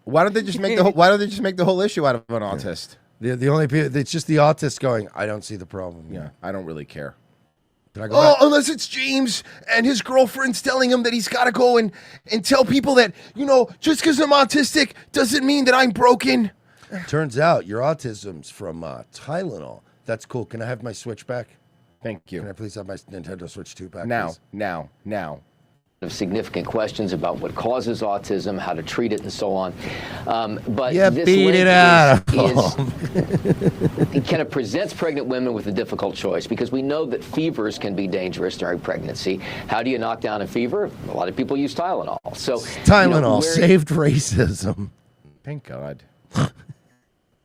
Why don't they just make the whole issue out of an autist? The only people, it's just the autists going, I don't see the problem. Yeah, I don't really care. Did I go back? Unless it's James and his girlfriend's telling him that he's got to go and tell people that, just because I'm autistic doesn't mean that I'm broken. Turns out your autism's from Tylenol. That's cool. Can I have my Switch back? Thank you. Can I please have my Nintendo Switch 2 back? Now, please? now. Of significant questions about what causes autism, how to treat it, and so on. But Yeah, this beat link it out it kind of presents pregnant women with a difficult choice because we know that fevers can be dangerous during pregnancy. How do you knock down a fever? A lot of people use Tylenol. So Tylenol saved racism. Thank God.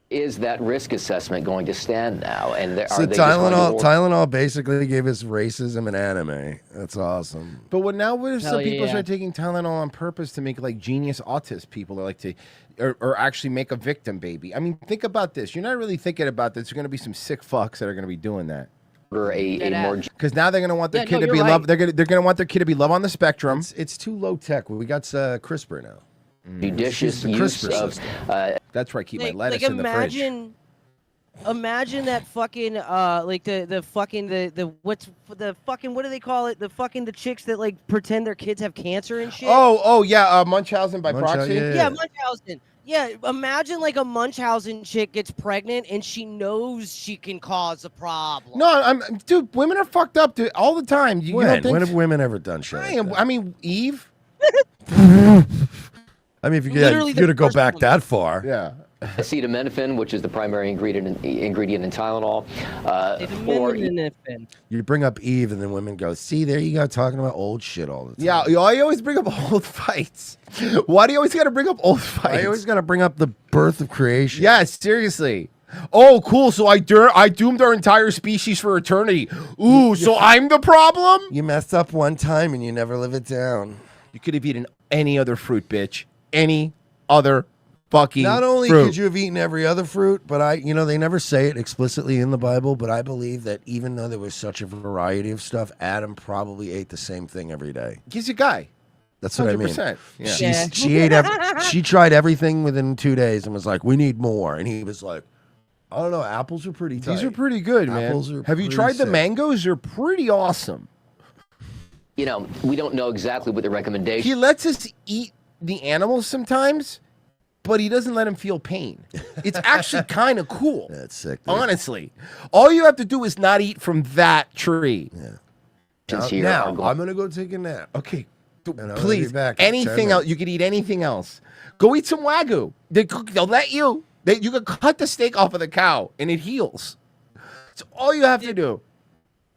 Is that risk assessment going to stand now? And So Tylenol basically gave us racism and anime. That's awesome. But what if some people yeah. start taking Tylenol on purpose to make like genius autist people, or actually make a victim baby? I mean, think about this. You're not really thinking about this. There's going to be some sick fucks that are going to be doing that. Because now they're going to want their kid to be love. They're going to want their kid to be love on the spectrum. It's too low tech. We got CRISPR now. Judicious use of. That's where I keep my lettuce in the fridge. Imagine that fucking what do they call it? The chicks that like pretend their kids have cancer and shit. Yeah, Munchausen by proxy. Yeah, Munchausen. Yeah, imagine like a Munchausen chick gets pregnant and she knows she can cause a problem. No, dude. Women are fucked up, dude, all the time. When have women ever done shit? I mean, Eve. I mean, if you're going to go back that far. Yeah. Acetaminophen, which is the primary ingredient in Tylenol. You bring up Eve, and then women go, see, there you go, talking about old shit all the time. Yeah, I always bring up old fights. Why do you always got to bring up old fights? I always got to bring up the birth of creation. Yeah, seriously. Oh, cool. So I doomed our entire species for eternity. Ooh, so I'm the problem? You messed up one time, and you never live it down. You could have eaten any other fruit, bitch. Any other fucking Not only fruit. could you have eaten every other fruit, but they never say it explicitly in the Bible, but I believe that even though there was such a variety of stuff, Adam probably ate the same thing every day. He's a guy. That's what I mean. 100%. Yeah. She ate she tried everything within 2 days and was like, we need more. And he was like, I don't know, apples are pretty tight. These are pretty good, Apples man. are Have you pretty tried the sick. mangoes? They're pretty awesome. We don't know exactly what the recommendation. He lets us eat the animals sometimes, but he doesn't let him feel pain. It's actually kind of cool. That's sick. Dude. Honestly, all you have to do is not eat from that tree. Yeah. Now I'm gonna go take a nap. Okay, please. Back in 10 anything else? You could eat anything else. Go eat some Wagyu. They'll let you. You can cut the steak off of the cow, and it heals. It's all you have to do.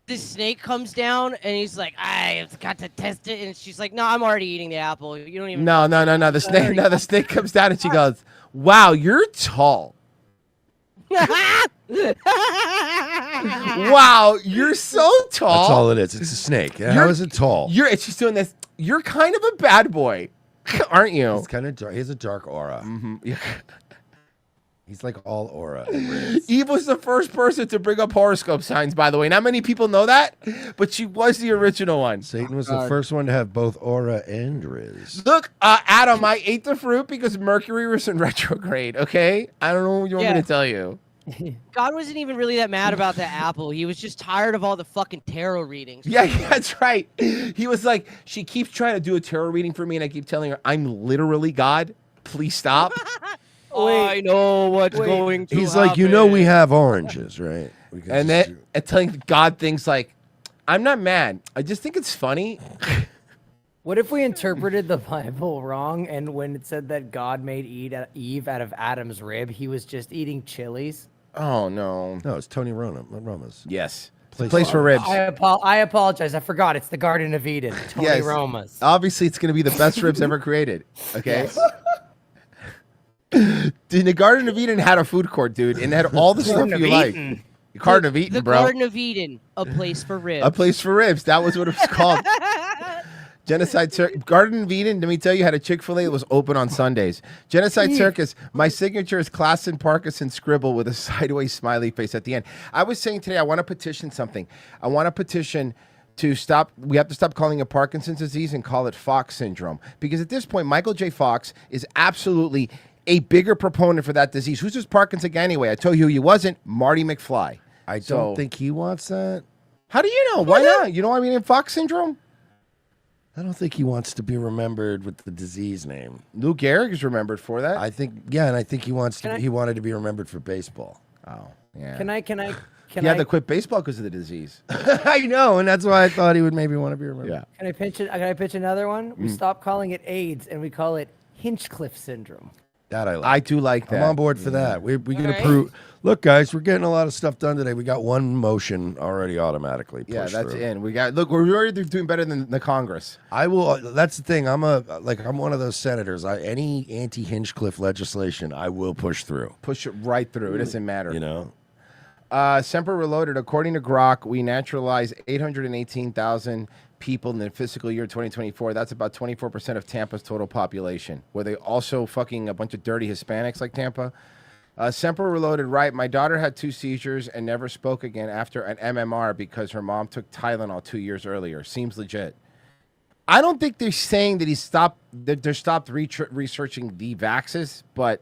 This snake comes down and he's like, I've got to test it, and she's like, no, I'm already eating the apple. You don't even. No. The snake comes down and she goes, "Wow, you're tall. Wow, you're so tall." That's all it is. It's a snake. How is it tall? It's just doing this. You're kind of a bad boy, aren't you? It's kind of dark. He has a dark aura. Mm-hmm. He's like all aura. Eve was the first person to bring up horoscope signs, by the way. Not many people know that, but she was the original one. Satan was the first one to have both aura and riz. Look, Adam, I ate the fruit because Mercury was in retrograde, okay? I don't know what you want me to tell you. God wasn't even really that mad about the apple. He was just tired of all the fucking tarot readings. Yeah, that's right. He was like, she keeps trying to do a tarot reading for me, and I keep telling her, I'm literally God. Please stop. I know what's going to He's happen. like, we have oranges, right? And then telling God things like, I'm not mad. I just think it's funny. What if we interpreted the Bible wrong, and when it said that God made Eve out of Adam's rib, he was just eating chilies? Oh, no. No, it's Tony Roma's. Yes. Place for ribs. I apologize. I forgot. It's the Garden of Eden. Tony Roma's. Obviously, it's going to be the best ribs ever created. Okay? Yes. Dude, the Garden of Eden had a food court, dude, and it had all the stuff you like. Garden of Eden, the bro. Garden of Eden, a place for ribs. A place for ribs. That was what it was called. Genocide Circus. Garden of Eden, let me tell you, had a Chick-fil-A that was open on Sundays. Genocide Circus, my signature is Klassen Parkinson scribble with a sideways smiley face at the end. I was saying today, I want to petition something. I want to petition to stop, we have to stop calling it Parkinson's disease and call it Fox syndrome. Because at this point, Michael J. Fox is absolutely a bigger proponent for that disease. Who's this Parkinson anyway? I told you he wasn't. Marty McFly. I don't think he wants that. How do you know? Why not? You know what I mean? Fox syndrome? I don't think he wants to be remembered with the disease name. Lou Gehrig is remembered for that. I think, yeah, and I think he wants to. He wanted to be remembered for baseball. Oh, yeah. Can I? He had to quit baseball because of the disease. I know, and that's why I thought he would maybe want to be remembered. Yeah. Can I pitch another one? We stop calling it AIDS and we call it Hinchcliffe syndrome. That I like. I do like that. I'm on board for that. We're going to right. prove. Look, guys, we're getting a lot of stuff done today. We got one motion already automatically pushed Yeah, that's through. in. We got. Look, we're already doing better than the Congress. I will. That's the thing. I'm one of those senators. Any anti-Hinchcliffe legislation, I will push through. Push it right through. It doesn't matter. You know. Semper Reloaded. According to Grok, we naturalized 818,000 people in the fiscal year 2024. That's about 24% of Tampa's total population. Were they also fucking a bunch of dirty Hispanics like Tampa? Semper Reloaded, right. My daughter had 2 seizures and never spoke again after an MMR because her mom took Tylenol 2 years earlier. Seems legit. I don't think they're saying that they're stopped researching the vaxes, but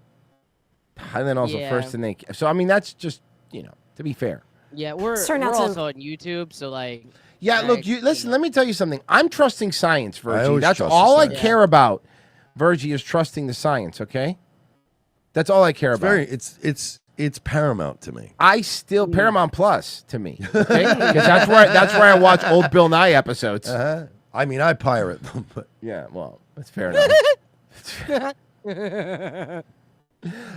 Tylenol's the first thing they. So I mean, that's just to be fair. Yeah, we're Turn out to- also on YouTube, so like. Yeah, look, listen, let me tell you something. I'm trusting science, Virgie. always That's trust all the I science. care about, Virgie, is trusting the science, okay? That's all I care about. It's paramount to me. I still Paramount Plus to me, okay? Because that's where I watch old Bill Nye episodes. I mean, I pirate them, but yeah, well, that's fair enough.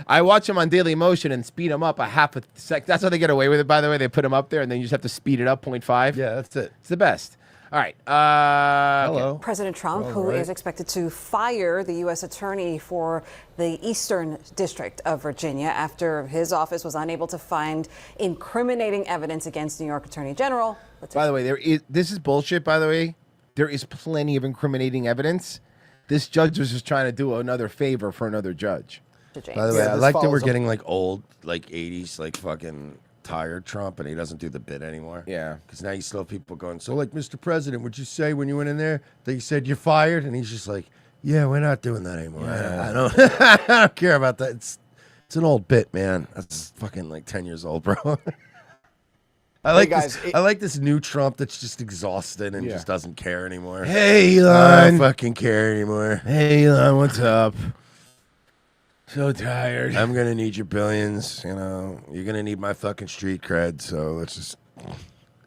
I watch them on Daily Motion and speed them up a half a sec. That's how they get away with it, by the way. They put them up there, and then you just have to speed it up 0.5. Yeah, that's it. It's the best. All right. Hello. Okay. President Trump, All who right. is expected to fire the U.S. attorney for the Eastern District of Virginia after his office was unable to find incriminating evidence against New York Attorney General. By the way, this is bullshit, by the way. There is plenty of incriminating evidence. This judge was just trying to do another favor for another judge. By the way, I like that we're getting like old, like 80s, like fucking tired Trump, and he doesn't do the bit anymore. Yeah. Because now you still have people going, so like, Mr. President, would you say when you went in there that you said you're fired? And he's just like, yeah, we're not doing that anymore. I don't I don't care about that. It's an old bit, man. That's fucking like 10 years old, bro. I like this new Trump that's just exhausted and just doesn't care anymore. Hey, Elon. I don't fucking care anymore. Hey, Elon, what's up? So tired. I'm gonna need your billions. You're gonna need my fucking street cred. So let's just.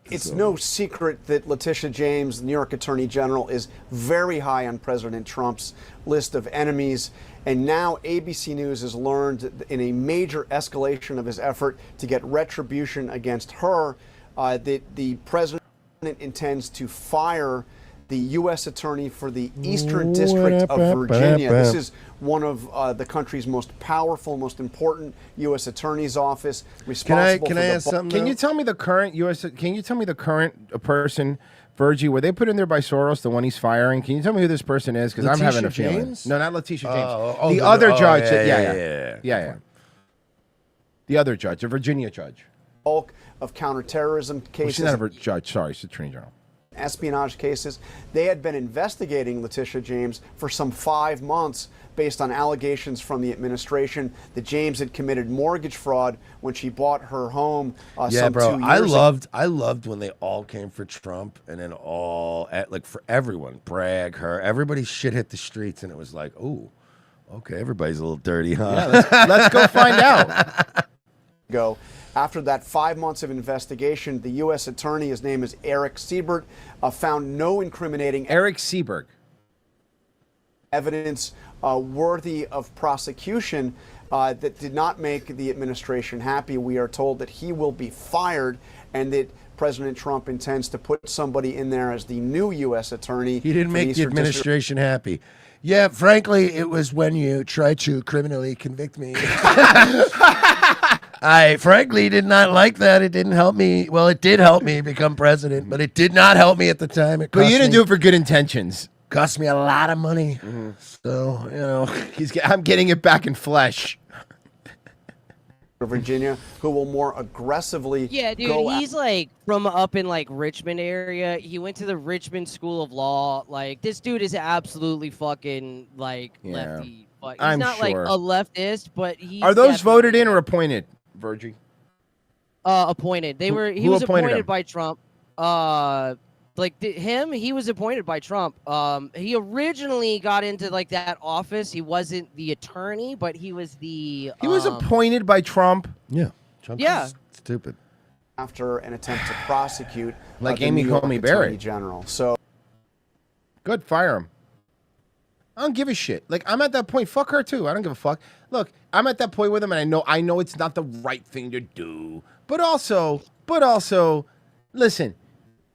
It's no secret that Letitia James, the New York Attorney General, is very high on President Trump's list of enemies. And now ABC News has learned that in a major escalation of his effort to get retribution against her, that the president intends to fire the U.S. Attorney for the Eastern District of Virginia. This is one of the country's most powerful, most important U.S. Attorney's office. Responsible Can for I the ask something? Can you tell me the current U.S. Can you tell me the current person, Virgie? Were they put in there by Soros, the one he's firing? Can you tell me who this person is? Because I'm having a feeling. James? No, not Letitia James. Oh, the other judge. Yeah. The other judge, a Virginia judge. Bulk of counterterrorism Well, cases. she's not a judge. Sorry, she's Attorney General. Espionage cases. They had been investigating Letitia James for some 5 months based on allegations from the administration that James had committed mortgage fraud when she bought her home some 2 years ago. I loved when they all came for Trump, and then like for everyone, Bragg, her, everybody's shit hit the streets, and it was like, ooh, okay, everybody's a little dirty, huh? Yeah, let's go find out. After that 5 months of investigation, the U.S. Attorney, his name is Eric Siebert, found no incriminating evidence worthy of prosecution that did not make the administration happy. We are told that he will be fired and that President Trump intends to put somebody in there as the new U.S. Attorney. He didn't make the administration happy. Yeah, frankly, it was when you tried to criminally convict me. I frankly did not like that. It didn't help me. Well, it did help me become president, but it did not help me at the time. But you didn't do it for good intentions. Cost me a lot of money. So, you know. I'm getting it back in flesh. Virginia, who will more aggressively Yeah, dude, go he's like from up in like Richmond area. He went to the Richmond School of Law. Like this dude is absolutely fucking like lefty. But he's I'm not like sure. a leftist, but he's Are those definitely voted in or appointed, Virgie? appointed. They Who- were he who was appointed appointed him? by Trump. He was appointed by Trump. He originally got into like that office. He wasn't the attorney, but he was the He was appointed by Trump. Yeah. Trump's Yeah. stupid. after an attempt to prosecute Like the Amy New York Coney Attorney Barrett. General. So Good, fire him. I don't give a shit. Like, I'm at that point. Fuck her too. I don't give a fuck. Look, I'm at that point with him, and I know it's not the right thing to do. But also, listen,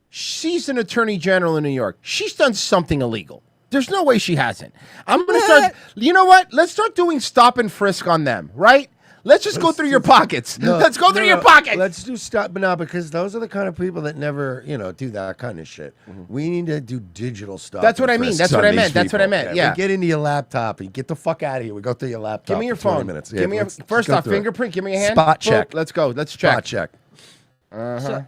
she's an attorney general in New York. She's done something illegal. There's no way she hasn't. I'm gonna start. You know what? Let's start doing stop and frisk on them, right? Let's just go through your pockets. Let's go through your pockets. Let's do stop, but no, because those are the kind of people that never, do that kind of shit. We need to do digital stuff. That's what I mean. That's what I meant. That's what I meant. Yeah. We get into your laptop and get the fuck out of here. We go through your laptop. Give me your for 20 phone. minutes. Give me first go off, through it. fingerprint. Give me a hand. Spot Boop. check. Let's go. Let's check. Spot check. So,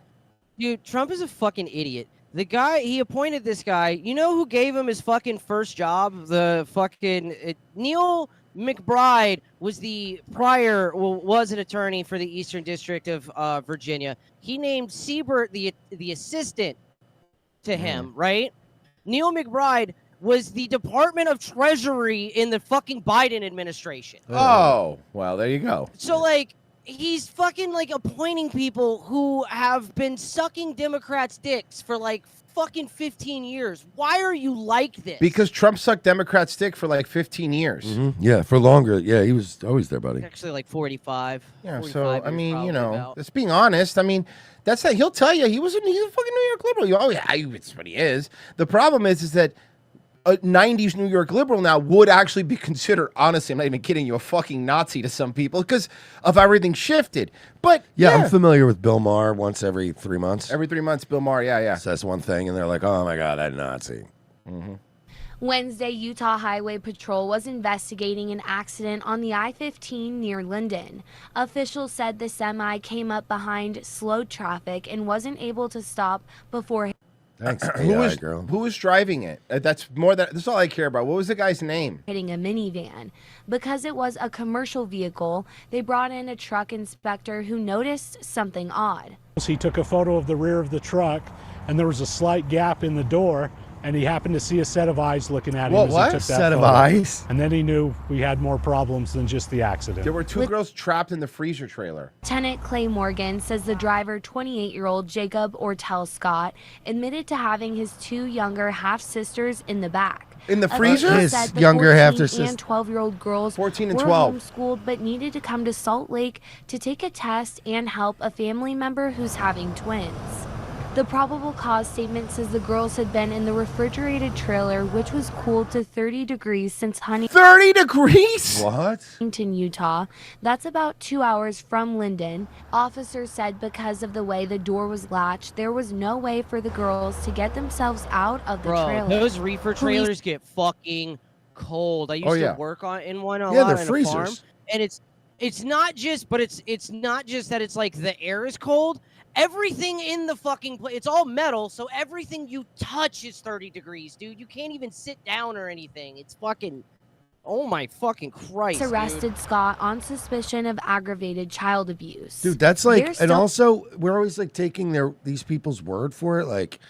dude, Trump is a fucking idiot. The guy, he appointed this guy. You know who gave him his fucking first job? The fucking Neil McBride was was an attorney for the Eastern District of Virginia. He named Siebert the assistant to him, right? Neil McBride was the Department of Treasury in the fucking Biden administration. Oh, well, there you go. So, like, he's fucking, like, appointing people who have been sucking Democrats' dicks for, like, fucking 15 years. Why are you like this? Because Trump sucked Democrats' dick for like 15 years. Yeah, for longer. Yeah, he was always there, buddy. Actually, like 45. Yeah, 45 so, I years mean, probably about. let's being honest. I mean, that's that. He'll tell you he's a fucking New York liberal. Oh, yeah, it's what he is. The problem is that a 90s New York liberal now would actually be considered, honestly, I'm not even kidding you, a fucking Nazi to some people because of how everything shifted. But Yeah, I'm familiar with Bill Maher once every 3 months. Every 3 months, Bill Maher, yeah. Says one thing, and they're like, oh my God, that Nazi. Wednesday, Utah Highway Patrol was investigating an accident on the I-15 near Linden. Officials said the semi came up behind slowed traffic and wasn't able to stop before. Thanks, Who was driving it? That's all I care about. What was the guy's name? Hitting a minivan. Because it was a commercial vehicle, they brought in a truck inspector who noticed something odd. He took a photo of the rear of the truck, and there was a slight gap in the door, and he happened to see a set of eyes looking at him as he took that Set of photo. eyes? And then he knew we had more problems than just the accident. There were two girls trapped in the freezer trailer. Lieutenant Clay Morgan says the driver, 28-year-old Jacob Ortel Scott, admitted to having his two younger half-sisters in the back. In the Officials freezer? said His the younger 14 half-sister- and 12-year-old girls 14 and were 12. homeschooled but needed to come to Salt Lake to take a test and help a family member who's having twins. The probable cause statement says the girls had been in the refrigerated trailer, which was cooled to 30 degrees since 30 degrees? What? Huntington, Utah. That's about 2 hours from Linden. Officers said because of the way the door was latched, there was no way for the girls to get themselves out of the Bro, trailer. those reefer trailers get fucking cold. I used to work in one a Yeah, lot they're on a freezers. farm, and it's not just, but it's not just that it's like the air is cold. Everything in the fucking place, it's all metal, so everything you touch is 30 degrees, dude. You can't even sit down or anything. It's fucking, oh my fucking Christ, Arrested Scott on suspicion of aggravated child abuse. Dude, that's like, They're and still- also we're always like taking these people's word for it. Like,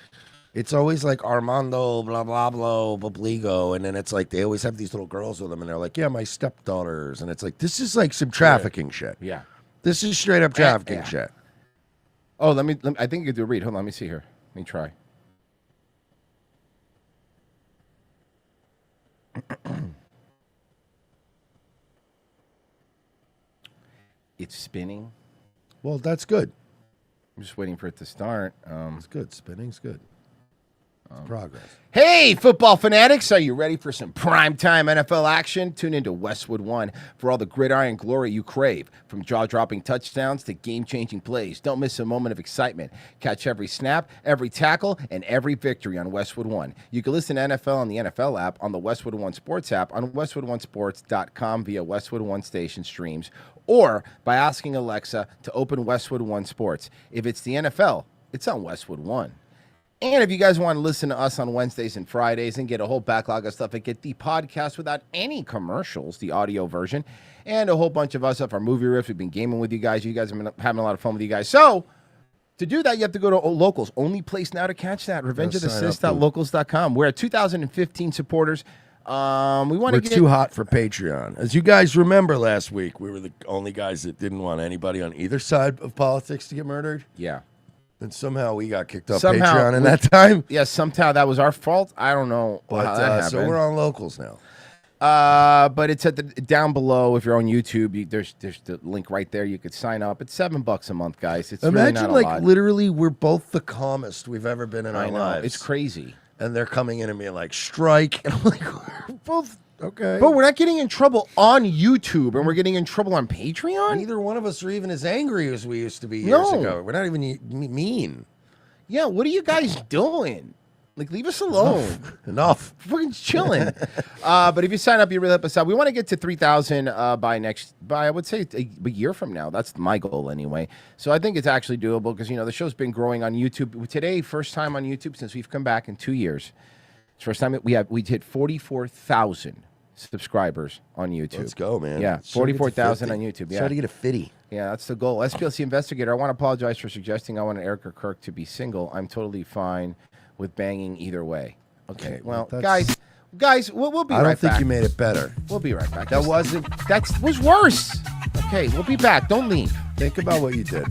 it's always like Armando, blah blah blah, Bobligo, and then it's like they always have these little girls with them, and they're like, yeah, my stepdaughters, and it's like this is like some trafficking shit. Yeah, this is straight up trafficking shit. Oh, let me I think you could do a read. Hold on, let me see here. Let me try. It's spinning. Well, that's good. I'm just waiting for it to start. It's good. Spinning's good. Progress. Hey, football fanatics, are you ready for some primetime NFL action? Tune into Westwood One for all the gridiron glory you crave. From jaw-dropping touchdowns to game-changing plays, don't miss a moment of excitement. Catch every snap, every tackle, and every victory on Westwood One. You can listen to NFL on the NFL app, on the Westwood One Sports app, on westwoodonesports.com via Westwood One station streams, or by asking Alexa to open Westwood One Sports. If it's the NFL, it's on Westwood One. And if you guys want to listen to us on Wednesdays and Fridays and get a whole backlog of stuff and get the podcast without any commercials, the audio version, and a whole bunch of us of our movie riffs. We've been gaming with you guys. You guys have been having a lot of fun with you guys. So to do that, you have to go to Locals. Only place now to catch that. RevengeOfTheSith.locals.com. We're at 2015 supporters. We want We're to get too hot for Patreon. As you guys remember last week, we were the only guys that didn't want anybody on either side of politics to get murdered. Yeah. And somehow we got kicked off Somehow Patreon in that time. Yeah, somehow that was our fault. I don't know But, how that happened. so we're on Locals now. But it's at the down below. If you're on YouTube, there's the link right there. You could sign up. It's $7 a month, guys. It's really Imagine, not a like, lot. literally, we're both the calmest we've ever been in I our know. lives. It's crazy. And they're coming in and being like, strike. And I'm like, we're both okay. But we're not getting in trouble on YouTube, and we're getting in trouble on Patreon? Neither one of us are even as angry as we used to be years No. ago. We're not even mean. Yeah, what are you guys doing? Like, leave us alone. Enough. Fucking chilling. But if you sign up, you really help us out. We want to get to 3,000 by I would say a year from now. That's my goal anyway. So I think it's actually doable because, the show's been growing on YouTube. Today, first time on YouTube since we've come back in 2 years. It's first time we hit 44,000 subscribers on YouTube. Let's go, man. Yeah, 44,000 on YouTube. Yeah. Try to get a 50. Yeah, that's the goal. SPLC investigator, I want to apologize for suggesting I want Eric or Kirk to be single. I'm totally fine with banging either way. Okay, well, that's- guys, we'll be right back. I don't think you made it better. We'll be right back. That was worse. Okay, we'll be back. Don't leave. Think about what you did.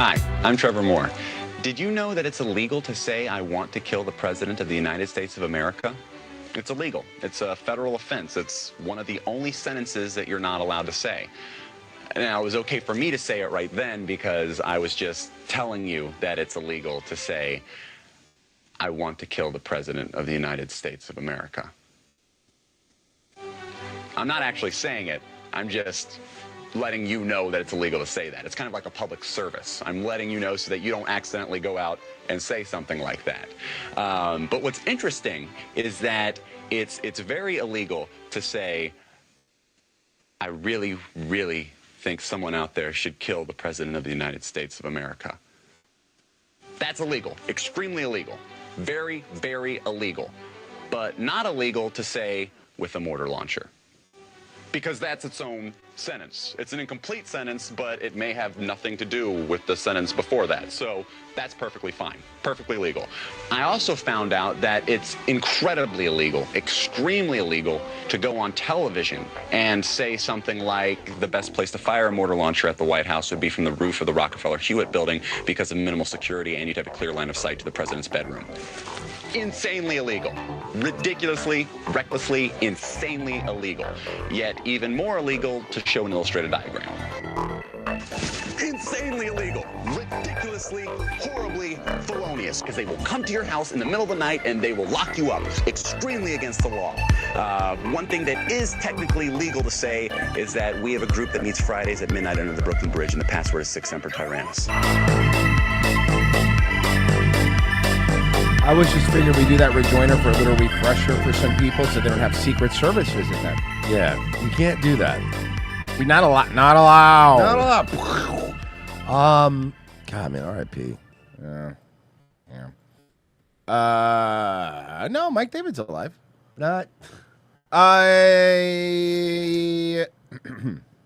Hi, I'm Trevor Moore. Did you know that it's illegal to say I want to kill the President of the United States of America? It's illegal. It's a federal offense. It's one of the only sentences that you're not allowed to say. Now, it was okay for me to say it right then because I was just telling you that it's illegal to say I want to kill the President of the United States of America. I'm not actually saying it. I'm just letting you know that it's illegal to say that. It's kind of like a public service. I'm letting you know so that you don't accidentally go out and say something like that. But what's interesting is that it's very illegal to say, I really, really think someone out there should kill the President of the United States of America. That's illegal, extremely illegal, very, very illegal, but not illegal to say with a mortar launcher. Because that's its own sentence. It's an incomplete sentence, but it may have nothing to do with the sentence before that. So that's perfectly fine, perfectly legal. I also found out that it's incredibly illegal, extremely illegal, to go on television and say something like the best place to fire a mortar launcher at the White House would be from the roof of the Rockefeller Hewitt building because of minimal security and you'd have a clear line of sight to the president's bedroom. Insanely illegal. Ridiculously, recklessly, insanely illegal. Yet even more illegal to show an illustrated diagram. Insanely illegal. Ridiculously, horribly felonious. Because they will come to your house in the middle of the night and they will lock you up. Extremely against the law. One thing that is technically legal to say is that we have a group that meets Fridays at midnight under the Brooklyn Bridge and the password is 6 Semper Tyrannis. I was just figuring we do that rejoinder for a little refresher for some people so they don't have Secret Service visit them. Yeah, you can't do that. We're not allowed. Not allowed. Not allowed. God, man, R.I.P. Yeah. No, Mike David's alive. Not.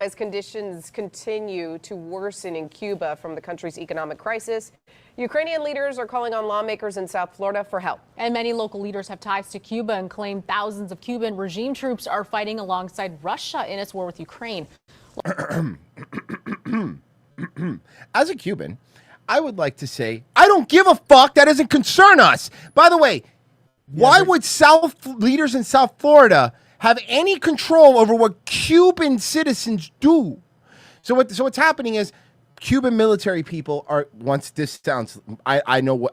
As conditions continue to worsen in Cuba from the country's economic crisis, Ukrainian leaders are calling on lawmakers in South Florida for help. And many local leaders have ties to Cuba and claim thousands of Cuban regime troops are fighting alongside Russia in its war with Ukraine. As a Cuban, I would like to say, I don't give a fuck. That doesn't concern us. By the way, why would leaders in South Florida have any control over what Cuban citizens do? So what's happening is Cuban military people are, once this sounds, I know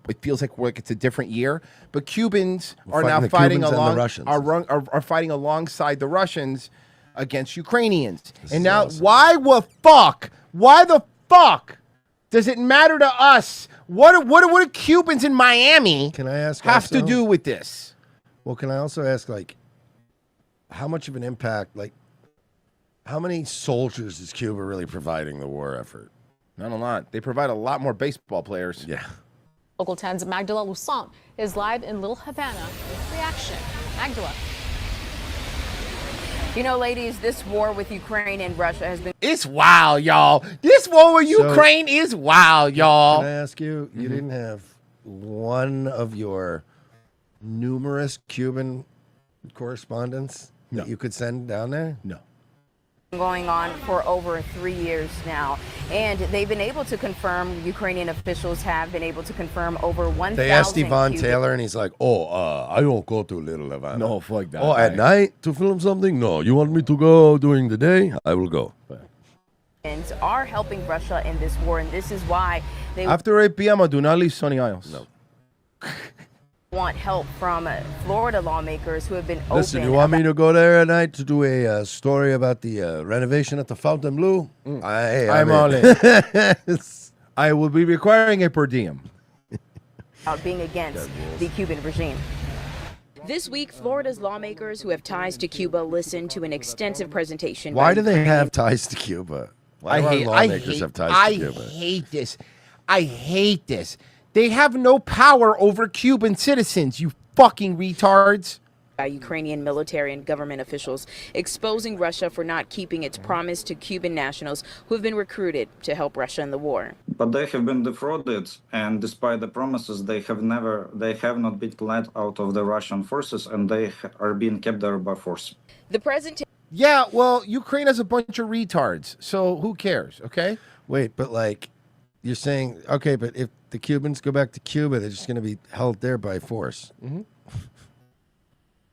it feels like it's a different year, but Cubans are now fighting are fighting alongside the Russians against Ukrainians. And now awesome. Why the fuck does it matter to us? What do Cubans in Miami have to do with this? Well, can I also ask, like, how much of an impact, like, how many soldiers is Cuba really providing the war effort? Not a lot. They provide a lot more baseball players. Yeah. Local 10's Magdala Lusant is live in Little Havana with reaction. Magdala. You know, ladies, this war with Ukraine and Russia has been... It's wild, y'all. This war with Ukraine is wild, y'all. Can I ask you, you didn't have one of your numerous Cuban correspondents that you could send down there? No. going on for over 3 years now, and they've been able to confirm, Ukrainian officials have been able to confirm over 1,000 They asked Yvonne Cuban Taylor, and he's like, I don't go to Little Havana. No, fuck that. Oh, at night to film something? No. You want me to go during the day? I will go. are helping Russia in this war, and this is why they After 8 p.m., I do not leave Sunny Isles. No. want help from Florida lawmakers who have been Listen, open you want about me to go there at night to do a story about the renovation at the Fontainebleau? I'm all in. I will be requiring a per diem. being against the Cuban regime. This week, Florida's lawmakers who have ties to Cuba listened to an extensive presentation. Why by do they Ukrainian have ties to Cuba? Why do our lawmakers have ties to Cuba? I hate this. I hate this. They have no power over Cuban citizens, you fucking retards. By Ukrainian military and government officials exposing Russia for not keeping its promise to Cuban nationals who have been recruited to help Russia in the war. But they have been defrauded, and despite the promises, they have not been let out of the Russian forces, and they are being kept there by force. The presentation. Yeah, well, Ukraine has a bunch of retards, so who cares, okay? Wait, but like, you're saying, okay, but if the Cubans go back to Cuba, they're just going to be held there by force. Mm-hmm.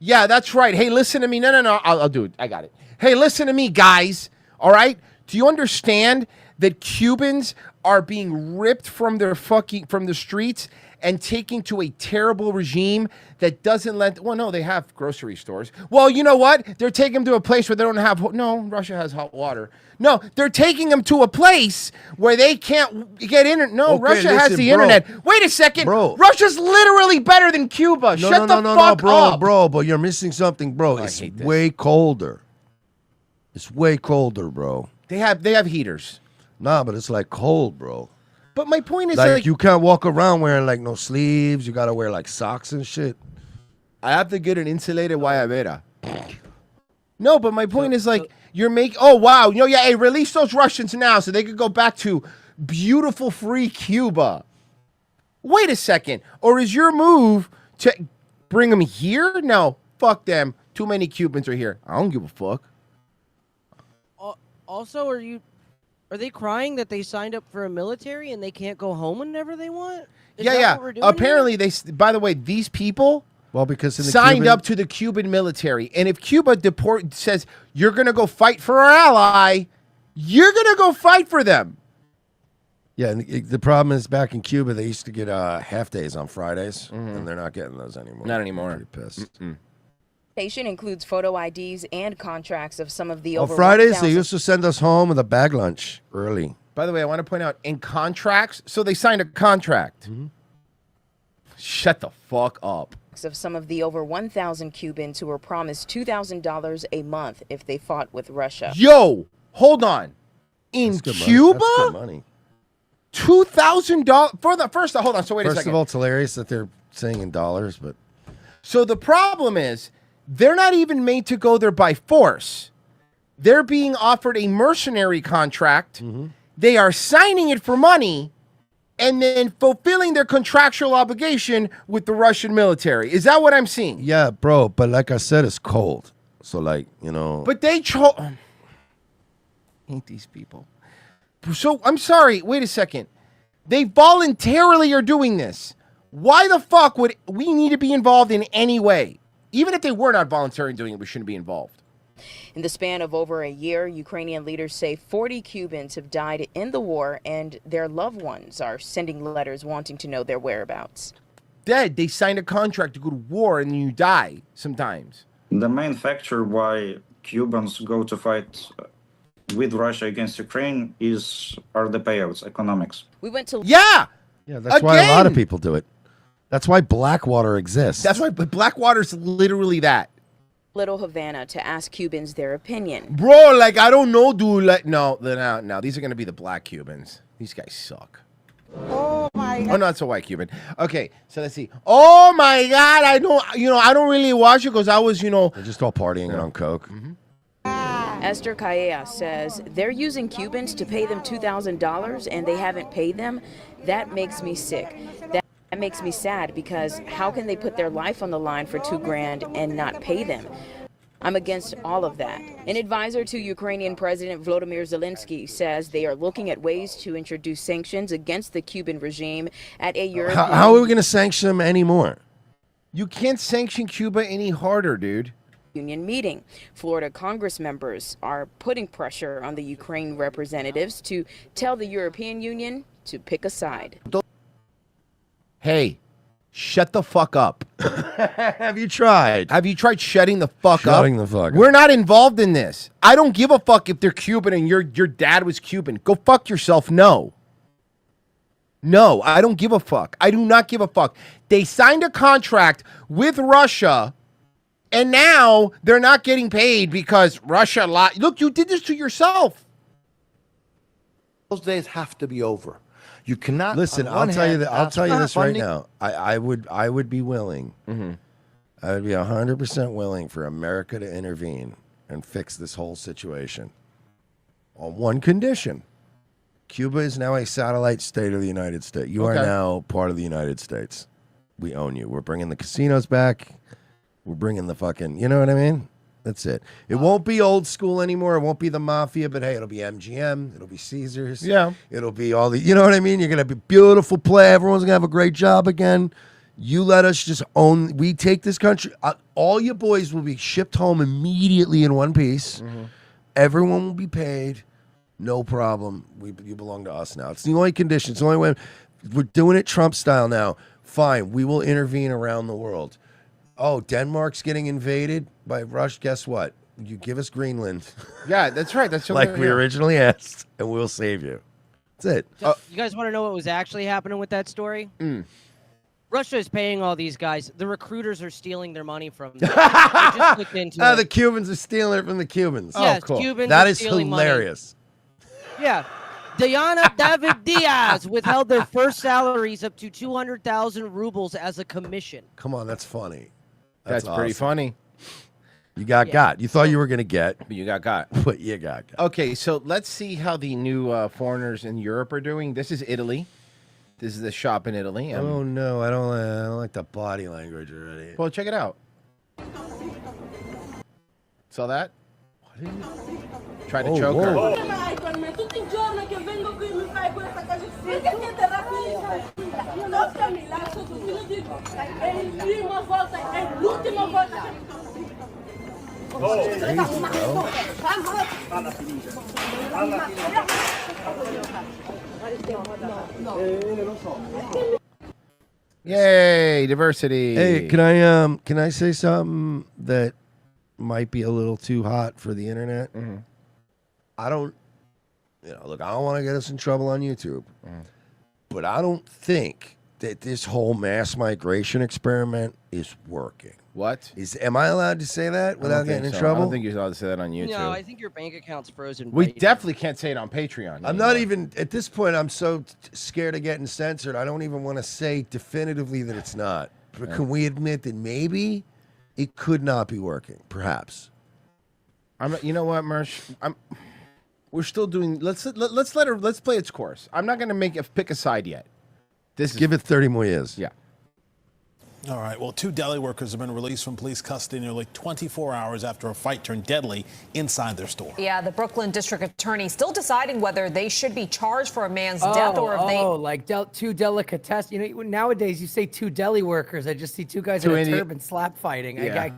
Yeah, that's right. Hey, listen to me. No. I'll do it. I got it. Hey, listen to me, guys. All right? Do you understand that Cubans are being ripped from the streets and taken to a terrible regime that doesn't well, no, they have grocery stores. Well, you know what? They're taking them to a place where they don't have, no, Russia has hot water. No, they're taking them to a place where they can't get in. No, Okay, Russia has listen, the bro. internet. Wait a second. Bro. Russia's literally better than Cuba. Shut the fuck bro, up. bro, but you're missing something, bro. It's way colder. It's way colder, bro. They have heaters. Nah, but it's like cold, bro. But my point is Like, you can't walk around wearing like no sleeves. You gotta wear like socks and shit. I have to get an insulated guayabera. No, but my point is like you're making. Oh wow, hey, release those Russians now so they could go back to beautiful free Cuba. Wait a second, or is your move to bring them here? No, fuck them. Too many Cubans are here. I don't give a fuck. Also, are they crying that they signed up for a military and they can't go home whenever they want? Is that Yeah. what we're doing Apparently, by the way, these people. Well, because in the signed Cuban- up to the Cuban military, and if Cuba says you're going to go fight for our ally, you're going to go fight for them. Yeah, and the problem is back in Cuba, they used to get half days on Fridays, and they're not getting those anymore. Not anymore. I'm pretty pissed. Station includes photo IDs and contracts of some of the On over Fridays, 1,000 they used to send us home with a bag lunch early. By the way, I want to point out in contracts, so they signed a contract. Shut the fuck up. of some of the over 1,000 Cubans who were promised $2,000 a month if they fought with Russia. Yo, hold on. In Cuba? That's good money. $2,000 first. Hold on. So wait a First second. of all, it's hilarious that they're saying in dollars, but So the problem is they're not even made to go there by force. They're being offered a mercenary contract. They are signing it for money and then fulfilling their contractual obligation with the Russian military. Is that what I'm seeing? yeah, bro. But like I said, it's cold. So like, But they hate these people. So I'm sorry. Wait a second. They voluntarily are doing this. Why the fuck would we need to be involved in any way? Even if they were not voluntarily doing it, we shouldn't be involved. In the span of over a year, Ukrainian leaders say 40 Cubans have died in the war, and their loved ones are sending letters wanting to know their whereabouts. Dead. They signed a contract to go to war and you die sometimes. The main factor why Cubans go to fight with Russia against Ukraine are the payouts, economics. We went to Yeah, that's why a lot of people do it. That's why Blackwater exists. That's why Blackwater's literally that. Little Havana to ask Cubans their opinion. Bro, like, I don't know, dude. Like, no, these are going to be the black Cubans. These guys suck. Oh my Oh no, it's a white Cuban. Okay, so let's see. Oh my God, I don't really watch it because I was, They're just all partying on coke. Esther Calleja says they're using Cubans to pay them $2,000 and they haven't paid them. That makes me sick. That makes me sad because how can they put their life on the line for $2,000 and not pay them? I'm against all of that. An advisor to Ukrainian President Volodymyr Zelensky says they are looking at ways to introduce sanctions against the Cuban regime at a European... How are we going to sanction them anymore? You can't sanction Cuba any harder, dude. Union meeting. Florida Congress members are putting pressure on the Ukraine representatives to tell the European Union to pick a side. Hey, shut the fuck up. Have you tried? Have you tried shutting the fuck up? Shutting the fuck up. We're not involved in this. I don't give a fuck if they're Cuban and your dad was Cuban. Go fuck yourself. No. No, I don't give a fuck. I do not give a fuck. They signed a contract with Russia, and now they're not getting paid because Russia lied. Look, you did this to yourself. Those days have to be over. You cannot. Listen, I'll tell you that. I'll tell you this right now. I would be willing. I would be 100% willing for America to intervene and fix this whole situation on one condition: Cuba is now a satellite state of the United States. You are now part of the United States. We own you. We're bringing the casinos back. We're bringing the fucking. You know what I mean? That's it. It won't be old school anymore. It won't be the mafia, but hey, it'll be MGM. It'll be Caesars. Yeah. It'll be all the, you know what I mean? You're going to be beautiful play. Everyone's going to have a great job again. You let us just own, we take this country. All your boys will be shipped home immediately in one piece. Everyone will be paid. No problem. You belong to us now. It's the only condition. It's the only way. We're doing it Trump style now. Fine. We will intervene around the world. Oh, Denmark's getting invaded by Russia. Guess what? You give us Greenland. Yeah, that's right. That's like we originally asked, and we'll save you. That's it. So, you guys want to know what was actually happening with that story? Russia is paying all these guys. The recruiters are stealing their money from them. I just looked into it. The Cubans are stealing it from the Cubans. Yes, oh, cool. Cubans that are is stealing hilarious. Money. Yeah. Diana David Diaz withheld their first salaries up to 200,000 rubles as a commission. Come on, that's funny. That's pretty awesome. funny. You got. You thought you were going to get. But you got. But you got. Okay, so let's see how the new foreigners in Europe are doing. This is Italy. This is the shop in Italy. Oh, no. I don't like the body language already. Well, check it out. Saw that? Tried to choke her. Yay, diversity. Hey, can I say something that might be a little too hot for the internet? I don't, look, I don't want to get us in trouble on YouTube, but I don't think that this whole mass migration experiment is working. What? Am I allowed to say that without getting in trouble? I don't think you're allowed to say that on YouTube. No, I think your bank account's frozen. We definitely can't say it on Patreon. I'm not even, at this point, I'm so scared of getting censored, I don't even want to say definitively that it's not. But can we admit that maybe it could not be working? Perhaps. You know what, Mersh? We're still doing. Let's play its course. I'm not going to pick a side yet. Give it 30 more years. Yeah. All right. Well, 2 deli workers have been released from police custody nearly 24 hours after a fight turned deadly inside their store. Yeah, the Brooklyn district attorney still deciding whether they should be charged for a man's death or if they. Oh, like 2 delicatessen. You know, nowadays you say 2 deli workers. I just see 2 guys in a turban slap fighting. Yeah.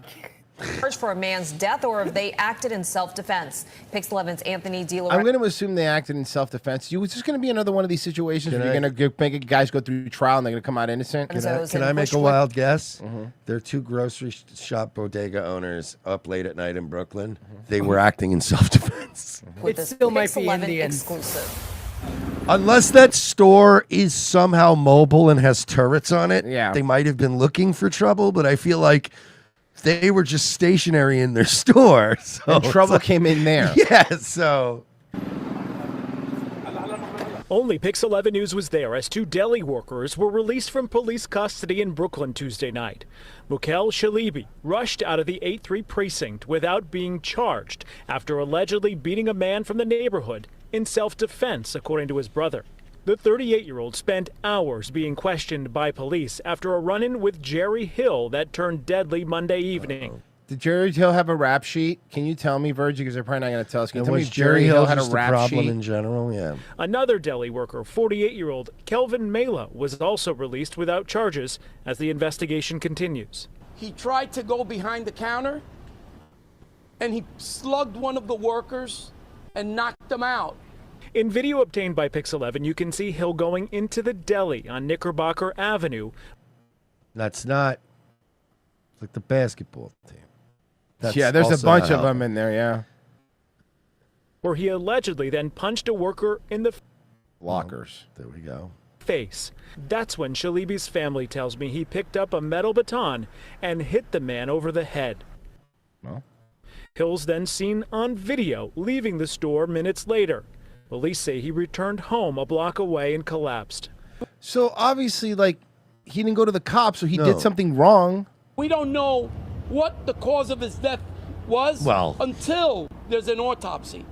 Charged for a man's death or if they acted in self-defense. Pix 11's Anthony DeLorenzo. I'm going to assume they acted in self-defense. It's just going to be another one of these situations where you're going to make guys go through trial and they're going to come out innocent. Can I make a wild guess? There are 2 grocery shop bodega owners up late at night in Brooklyn. They were acting in self-defense. It still might be Indian. Exclusive. Unless that store is somehow mobile and has turrets on it, Yeah. they might have been looking for trouble, but I feel like they were just stationary in their store. So and trouble came in there. Yeah, so. Only Pix 11 News was there as 2 deli workers were released from police custody in Brooklyn Tuesday night. Mukel Shalibi rushed out of the 8-3 precinct without being charged after allegedly beating a man from the neighborhood in self-defense, according to his brother. The 38-year-old spent hours being questioned by police after a run-in with Jerry Hill that turned deadly Monday evening. Did Jerry Hill have a rap sheet? Can you tell me, Virgie, because they're probably not going to tell us. Can you tell me Was if Jerry Hill had a just the rap problem sheet? in general? Yeah. Another deli worker, 48-year-old Kelvin Mela, was also released without charges as the investigation continues. He tried to go behind the counter, and he slugged one of the workers and knocked them out. In video obtained by Pix 11, you can see Hill going into the deli on Knickerbocker Avenue. That's not like the basketball team. That's Yeah, there's a also bunch not of how- them in there, yeah. Where he allegedly then punched a worker in the Lockers. There we go. face. That's when Shalibi's family tells me he picked up a metal baton and hit the man over the head. Well. Hill's then seen on video leaving the store minutes later. Police say he returned home a block away and collapsed. So obviously, like, he didn't go to the cops, so he No. did something wrong. We don't know what the cause of his death was Well. until there's an autopsy.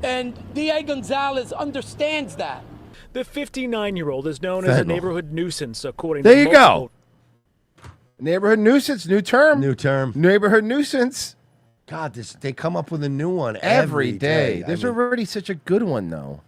And D.A. Gonzalez understands that. The 59-year-old is known as a Fentanyl. neighborhood nuisance, according There to you multiple go. Neighborhood nuisance, new term. New term. Neighborhood nuisance. God, they come up with a new one Every day. I There's mean, already such a good one, though.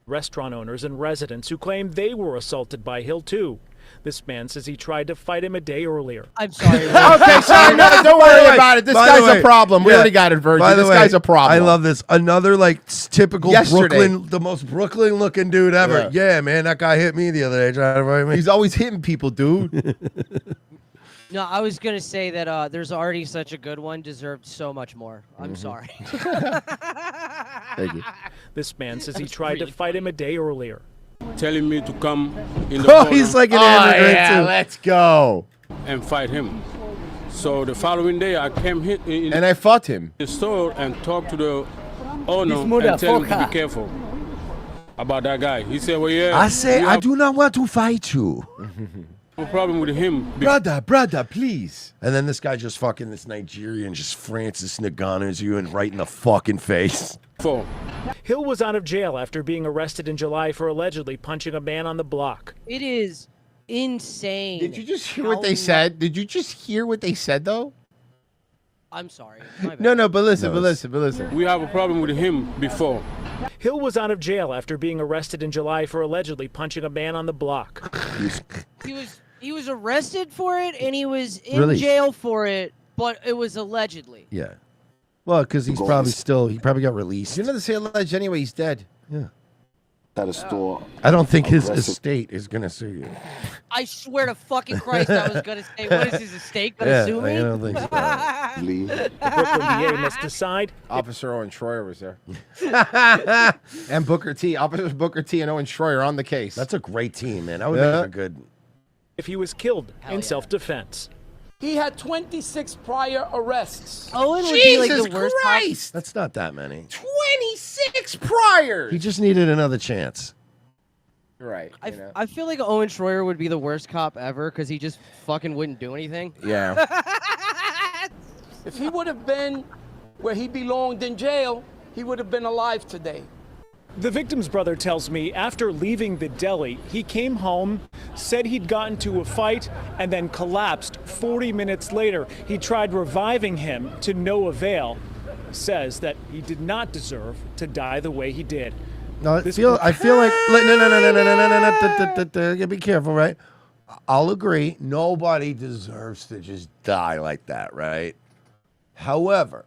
restaurant owners and residents who claim they were assaulted by Hill, too. This man says he tried to fight him a day earlier. I'm sorry. Okay, sorry, no, don't worry about it. This By the guy's way, a problem. We yeah, already got it, Virgie. by the This way, guy's a problem. I love this. Another like typical Yesterday. Brooklyn, the most Brooklyn looking dude ever. Yeah, man, that guy hit me the other day trying to fight me. He's always hitting people, dude. No, I was gonna say that there's already such a good one deserved so much more. I'm sorry. Thank you. This man says he tried to fight him a day earlier. Telling me to come in the Oh, corner he's like an Oh, immigrant yeah, too. let's go. and fight him. So the following day, I came here in And I fought him. the store and talked to the owner This and tell him to motherfucker. be careful about that guy. He said, "Well, yeah, I say we I have do not want to fight you, a problem with him." brother, please. And then this guy just fucking this Nigerian just Francis Nagana's you and right in the fucking face. Before. Hill was out of jail after being arrested in July for allegedly punching a man on the block. It is insane. Did you just hear what they said? Did you just hear what they said, though? I'm sorry. My bad. No, but listen, but listen. We have a problem with him before. Hill was out of jail after being arrested in July for allegedly punching a man on the block. He was arrested for it and he was in Released. jail for it, but it was allegedly. Yeah. Well, because he's probably still he probably got released. You're not to say alleged anyway. He's dead. Yeah. At a store. I don't think his Aggressive. estate is gonna sue you. I swear to fucking Christ, I was gonna say, what is his estate gonna Yeah, sue me? I don't think so. The Brooklyn DA must decide. Officer Owen Schroyer was there. And Booker T. Officers Booker T. and Owen Schroyer on the case. That's a great team, man. That would Yeah. make a good. If he was killed in self-defense. He had 26 prior arrests. Owen would be like Jesus the worst Christ! That's not that many. 26 priors! He just needed another chance. Right. I feel like Owen Schroyer would be the worst cop ever because he just fucking wouldn't do anything. Yeah. If he would have been where he belonged in jail, he would have been alive today. The victim's brother tells me after leaving the deli, he came home, said he'd gotten to a fight, and then collapsed 40 minutes later. He tried reviving him to no avail. Says that he did not deserve to die the way he did. No, I feel like no. Be careful, right? I'll agree. Nobody deserves to just die like that, right? However,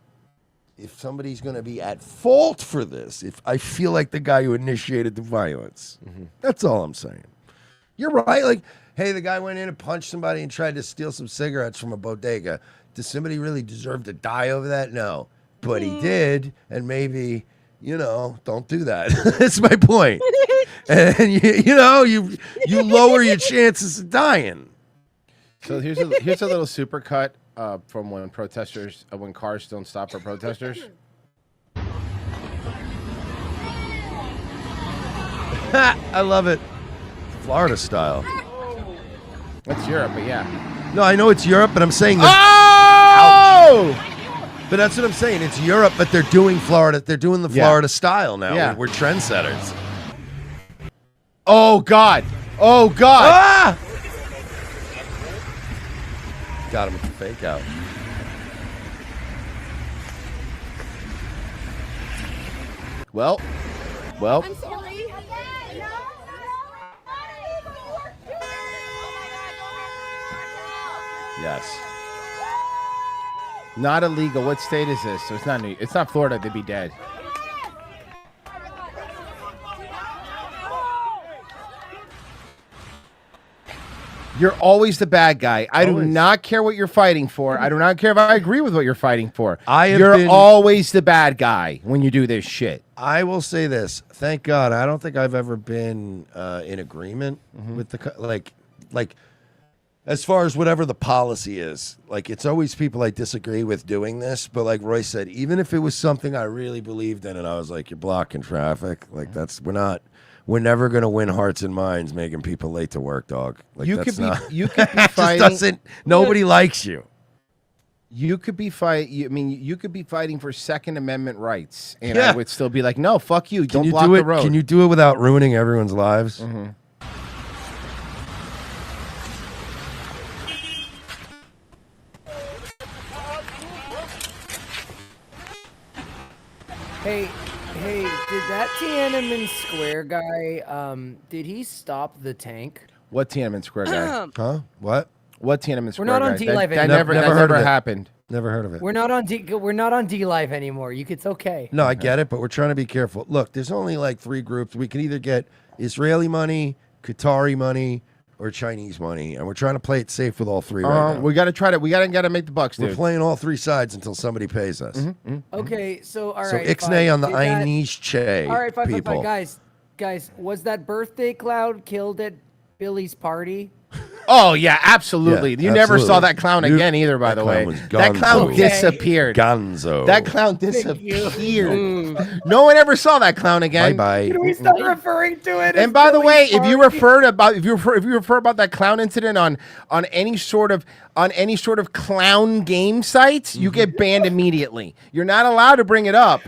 if somebody's going to be at fault for this, if I feel like the guy who initiated the violence, that's all I'm saying. You're right. Like, hey, the guy went in and punched somebody and tried to steal some cigarettes from a bodega. Does somebody really deserve to die over that? No, but he did, and maybe. Don't do that. That's my point. And you lower your chances of dying. So here's a little super cut from when protesters, when cars don't stop for protesters. I love it. Florida style. That's Europe, but yeah. No, I know it's Europe, but I'm saying Oh! But that's what I'm saying. It's Europe, but they're doing Florida. They're doing the Florida style now. Yeah. We're trendsetters. Oh God! Oh God! Ah! Got him with the fake out. Well. I'm sorry. Yes. Not illegal. What state is this? So it's not. It's not Florida. They'd be dead. You're always the bad guy. I do not care what you're fighting for. I do not care if I agree with what you're fighting for. You're always the bad guy when you do this shit. I will say this. Thank God. I don't think I've ever been in agreement with the like as far as whatever the policy is. Like, it's always people I disagree with doing this, but like Roy said, even if it was something I really believed in and I was like, you're blocking traffic, like we're never gonna win hearts and minds making people late to work, dog. Like, You that's could be- not, you could be it fighting- just doesn't. Nobody likes you. You could be you could be fighting for Second Amendment rights, and Yeah. I would still be like, no, fuck you. Can Don't you block do the it? road. Can you do it without ruining everyone's lives? Hey, did that Tiananmen Square guy, did he stop the tank? What Tiananmen Square guy? Huh? What? What Tiananmen Square not guy? on D-Live That anymore. never happened. Never heard of it. We're not on D Live anymore. It's okay. No, I get it, but we're trying to be careful. Look, there's only like 3 groups. We can either get Israeli money, Qatari money, or Chinese money, and we're trying to play it safe with all 3 right now. We got to try to. We got to make the bucks, We're dude. playing all 3 sides until somebody pays us. Okay, so all So right. Ixnay on the Did that- Inish Che All right, fine, people. guys, was that birthday cloud killed at Billy's party? Oh yeah, absolutely. Yeah, you never saw absolutely. that clown You- again either. By that the clown way, was that clown gonzo. disappeared. Gonzo. That clown disappeared. No one ever saw that clown again. Bye-bye. Can we stop referring to it? And by the way, if you refer about that clown incident on any sort of clown game sites, you get banned immediately. You're not allowed to bring it up.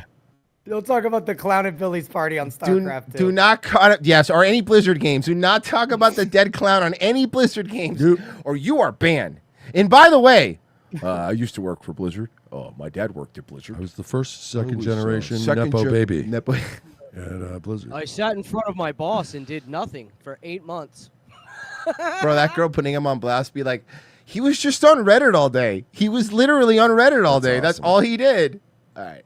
Don't talk about the clown at Billy's party on StarCraft 2. Do not or any Blizzard games. Do not talk about the dead clown on any Blizzard games, or you are banned. And by the way, I used to work for Blizzard. Oh, my dad worked at Blizzard. I was the first second generation Nepo baby. At Blizzard. I sat in front of my boss and did nothing for 8 months. Bro, that girl putting him on blast, be like, he was just on Reddit all day. He was literally on Reddit all day. That's all he did. All right.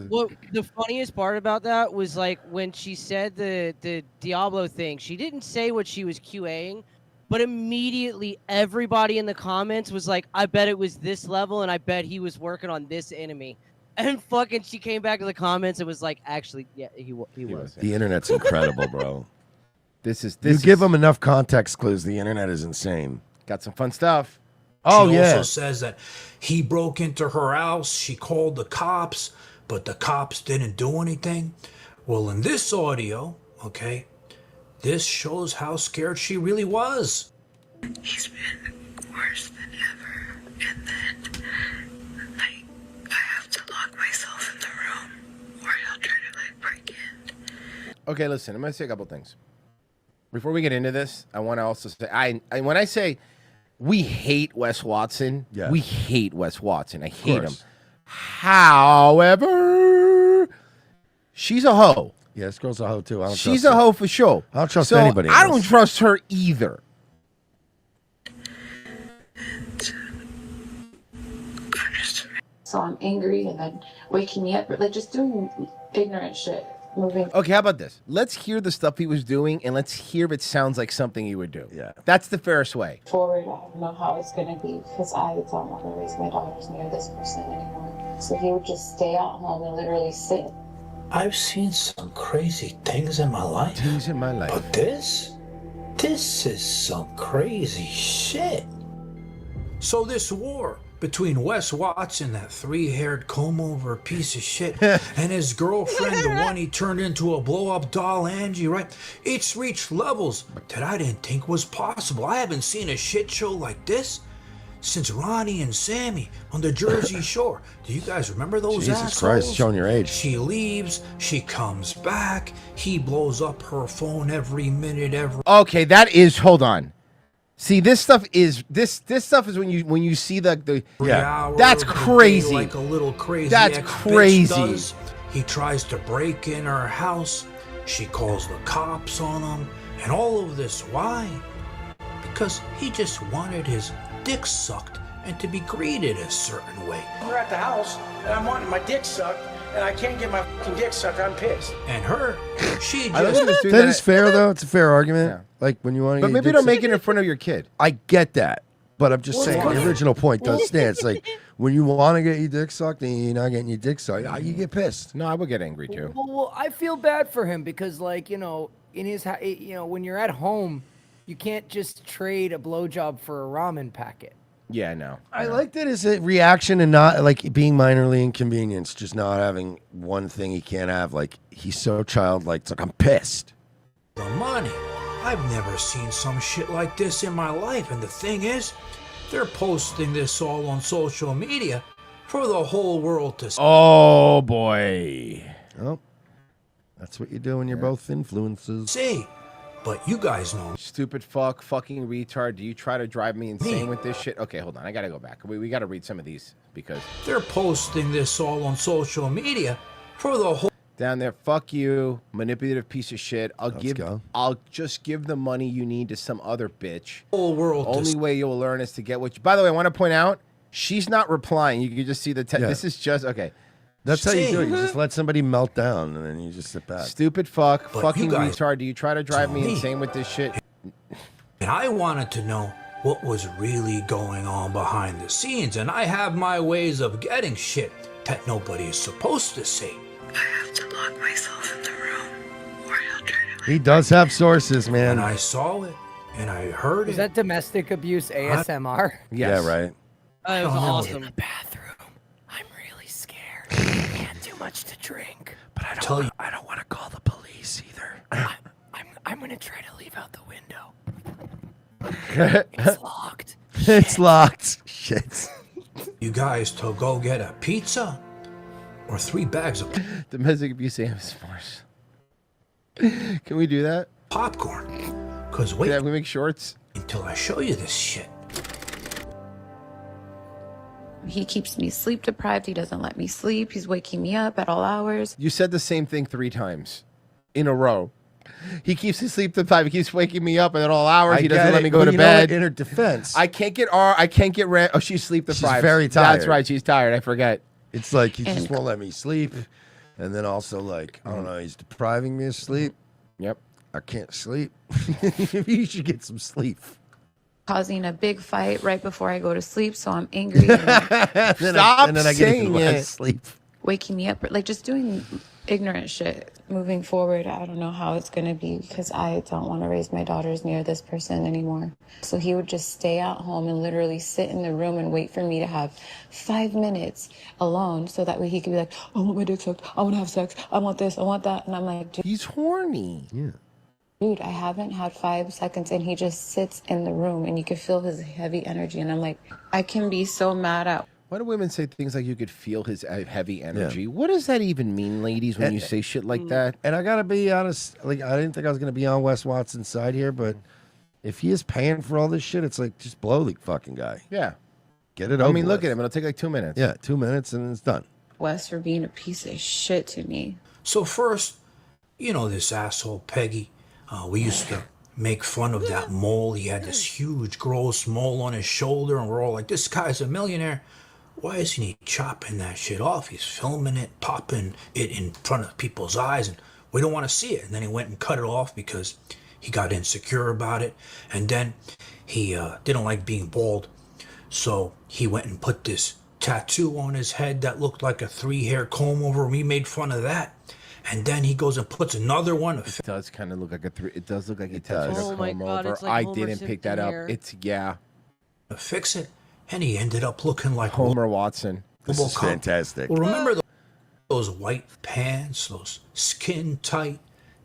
Well, the funniest part about that was like when she said the Diablo thing, she didn't say what she was QAing, but immediately everybody in the comments was like, I bet it was this level and I bet he was working on this enemy. And fucking she came back to the comments and was like, actually, yeah, he was. The internet's incredible, bro. This you give them enough context clues, the internet is insane. Got some fun stuff. Oh, She yeah. also says that he broke into her house. She called the cops, but the cops didn't do anything. Well, in this audio, okay, this shows how scared she really was. He's been worse than ever. And then, like, I have to lock myself in the room or he'll try to, like, break in. Okay, listen, I'm going to say a couple things. Before we get into this, I want to also say, when I say we hate Wes Watson, we hate Wes Watson. I hate him. However, she's a hoe. Yeah, this girl's a hoe, too. She's a hoe for sure. I don't trust So anybody. in I this. don't trust her either. So I'm angry and then waking me up, like just doing ignorant shit. Moving. Okay, how about this? Let's hear the stuff he was doing, and let's hear if it sounds like something he would do. Yeah. That's the fairest way. Forward, I don't know how it's gonna be because I don't want to raise my daughters near this person anymore. So he would just stay at home and literally sit. I've seen some crazy things in my life. But this is some crazy shit. So this war between Wes Watson, that three-haired comb-over piece of shit, and his girlfriend, the one he turned into a blow-up doll, Angie, right? It's reached levels that I didn't think was possible. I haven't seen a shit show like this since Ronnie and Sammy on the Jersey Shore. Do you guys remember those assholes? Jesus Christ, showing your age. She leaves, she comes back, he blows up her phone every minute, Okay, that is. Hold on. See, this stuff is when you see the hour That's of the day, crazy. like a little crazy That's ex-bitch crazy. does. He tries to break in her house. She calls the cops on him, and all of this. Why? Because he just wanted his dick sucked and to be greeted a certain way. We're at the house, and I'm wanting my dick sucked, and I can't get my fucking dick sucked. I'm pissed. And her, she That just is fair, though. It's a fair argument. Like when you want to. But maybe don't make it in front of your kid. I get that, but I'm just Well, saying why? the original point does stand. It's like when you want to get your dick sucked and you're not getting your dick sucked, you get pissed. No, I would get angry too. Well, I feel bad for him because, like, you know, in his, when you're at home, you can't just trade a blowjob for a ramen packet. Yeah, no. I like that as a reaction and not like being minorly inconvenienced, just not having one thing he can't have. Like he's so childlike. It's like I'm pissed. the money. I've never seen some shit like this in my life, and the thing is, they're posting this all on social media for the whole world to see. Oh boy. Oh, that's what you do when you're both influences. See, but you guys know. Stupid fuck, fucking retard. Do you try to drive me insane with this shit? Okay, hold on. I gotta go back. We gotta read some of these because they're posting this all on social media for the whole. Down there, fuck you, manipulative piece of shit. I'll just give the money you need to some other bitch. Whole world. Only way you'll learn is to get what you. By the way, I want to point out, she's not replying. You can just see the This is just okay. That's how you do it. You just let somebody melt down and then you just sit back. Stupid fuck, But fucking you guys- retard. Do you try to drive me me. insane with this shit? And I wanted to know what was really going on behind the scenes, and I have my ways of getting shit that nobody is supposed to see. I have to lock myself in the room or he'll try to. He does have sources, man. And I saw it, and I heard Is it. that domestic abuse ASMR? Yeah, right. That was awesome. Bathroom. I'm really scared. I can't do much to drink. But I Tell you. I don't want to call the police either. I'm gonna try to leave out the window. It's locked. It's locked. Shit. You guys to go get a pizza or 3 bags of Domestic abuse ASMRs. Can we do that? popcorn. Cause wait, Can we make shorts? until I show you this shit. He keeps me sleep deprived. He doesn't let me sleep. He's waking me up at all hours. You said the same thing 3 times in a row. He keeps me sleep deprived. He keeps waking me up at all hours. He doesn't let me go to bed. In her defense, I can't get Oh, she's sleep deprived. She's very tired. That's right. She's tired. I forget. it's like he And- just won't let me sleep. And then also like, I don't know, he's depriving me of sleep. Yep. I can't sleep. You should get some sleep. Causing a big fight right before I go to sleep, so I'm angry. And Stop and then I saying get it. sleep. waking me up, like just doing ignorant shit. Moving forward, I don't know how it's gonna be because I don't want to raise my daughters near this person anymore. So he would just stay at home and literally sit in the room and wait for me to have 5 minutes alone, so that way he could be like, "I want my dick sucked. I want to have sex. I want this. I want that." And I'm like, He's horny. Yeah. dude, I haven't had 5 seconds, and he just sits in the room, and you can feel his heavy energy. And I'm like, I can be so mad at. Why do women say things like you could feel his heavy energy? What does that even mean, ladies, when you say shit like that? And I gotta be honest, like I didn't think I was gonna be on Wes Watson's side here, but if he is paying for all this shit, it's like just blow the fucking guy. Yeah. Get it I over mean, look with. at him. It'll take like 2 minutes. Yeah, 2 minutes and it's done. Wes for being a piece of shit to me. So first, you know this asshole Peggy. We used to make fun of that mole. He had this huge, gross mole on his shoulder, and we're all like, "This guy's a millionaire. Why isn't he chopping that shit off? He's filming it, popping it in front of people's eyes, and we don't want to see it." And then he went and cut it off because he got insecure about it. And then he didn't like being bald, so he went and put this tattoo on his head that looked like a 3-hair comb over. We made fun of that. And then he goes and puts another one. It does kind of look like a 3. It does look like it does. touches Oh a my comb God, over. it's like I Homer didn't pick that Simpson up. hair. It's yeah. Fix it, and he ended up looking like Homer Watson. This is fantastic. Well, remember those white pants, those skin-tight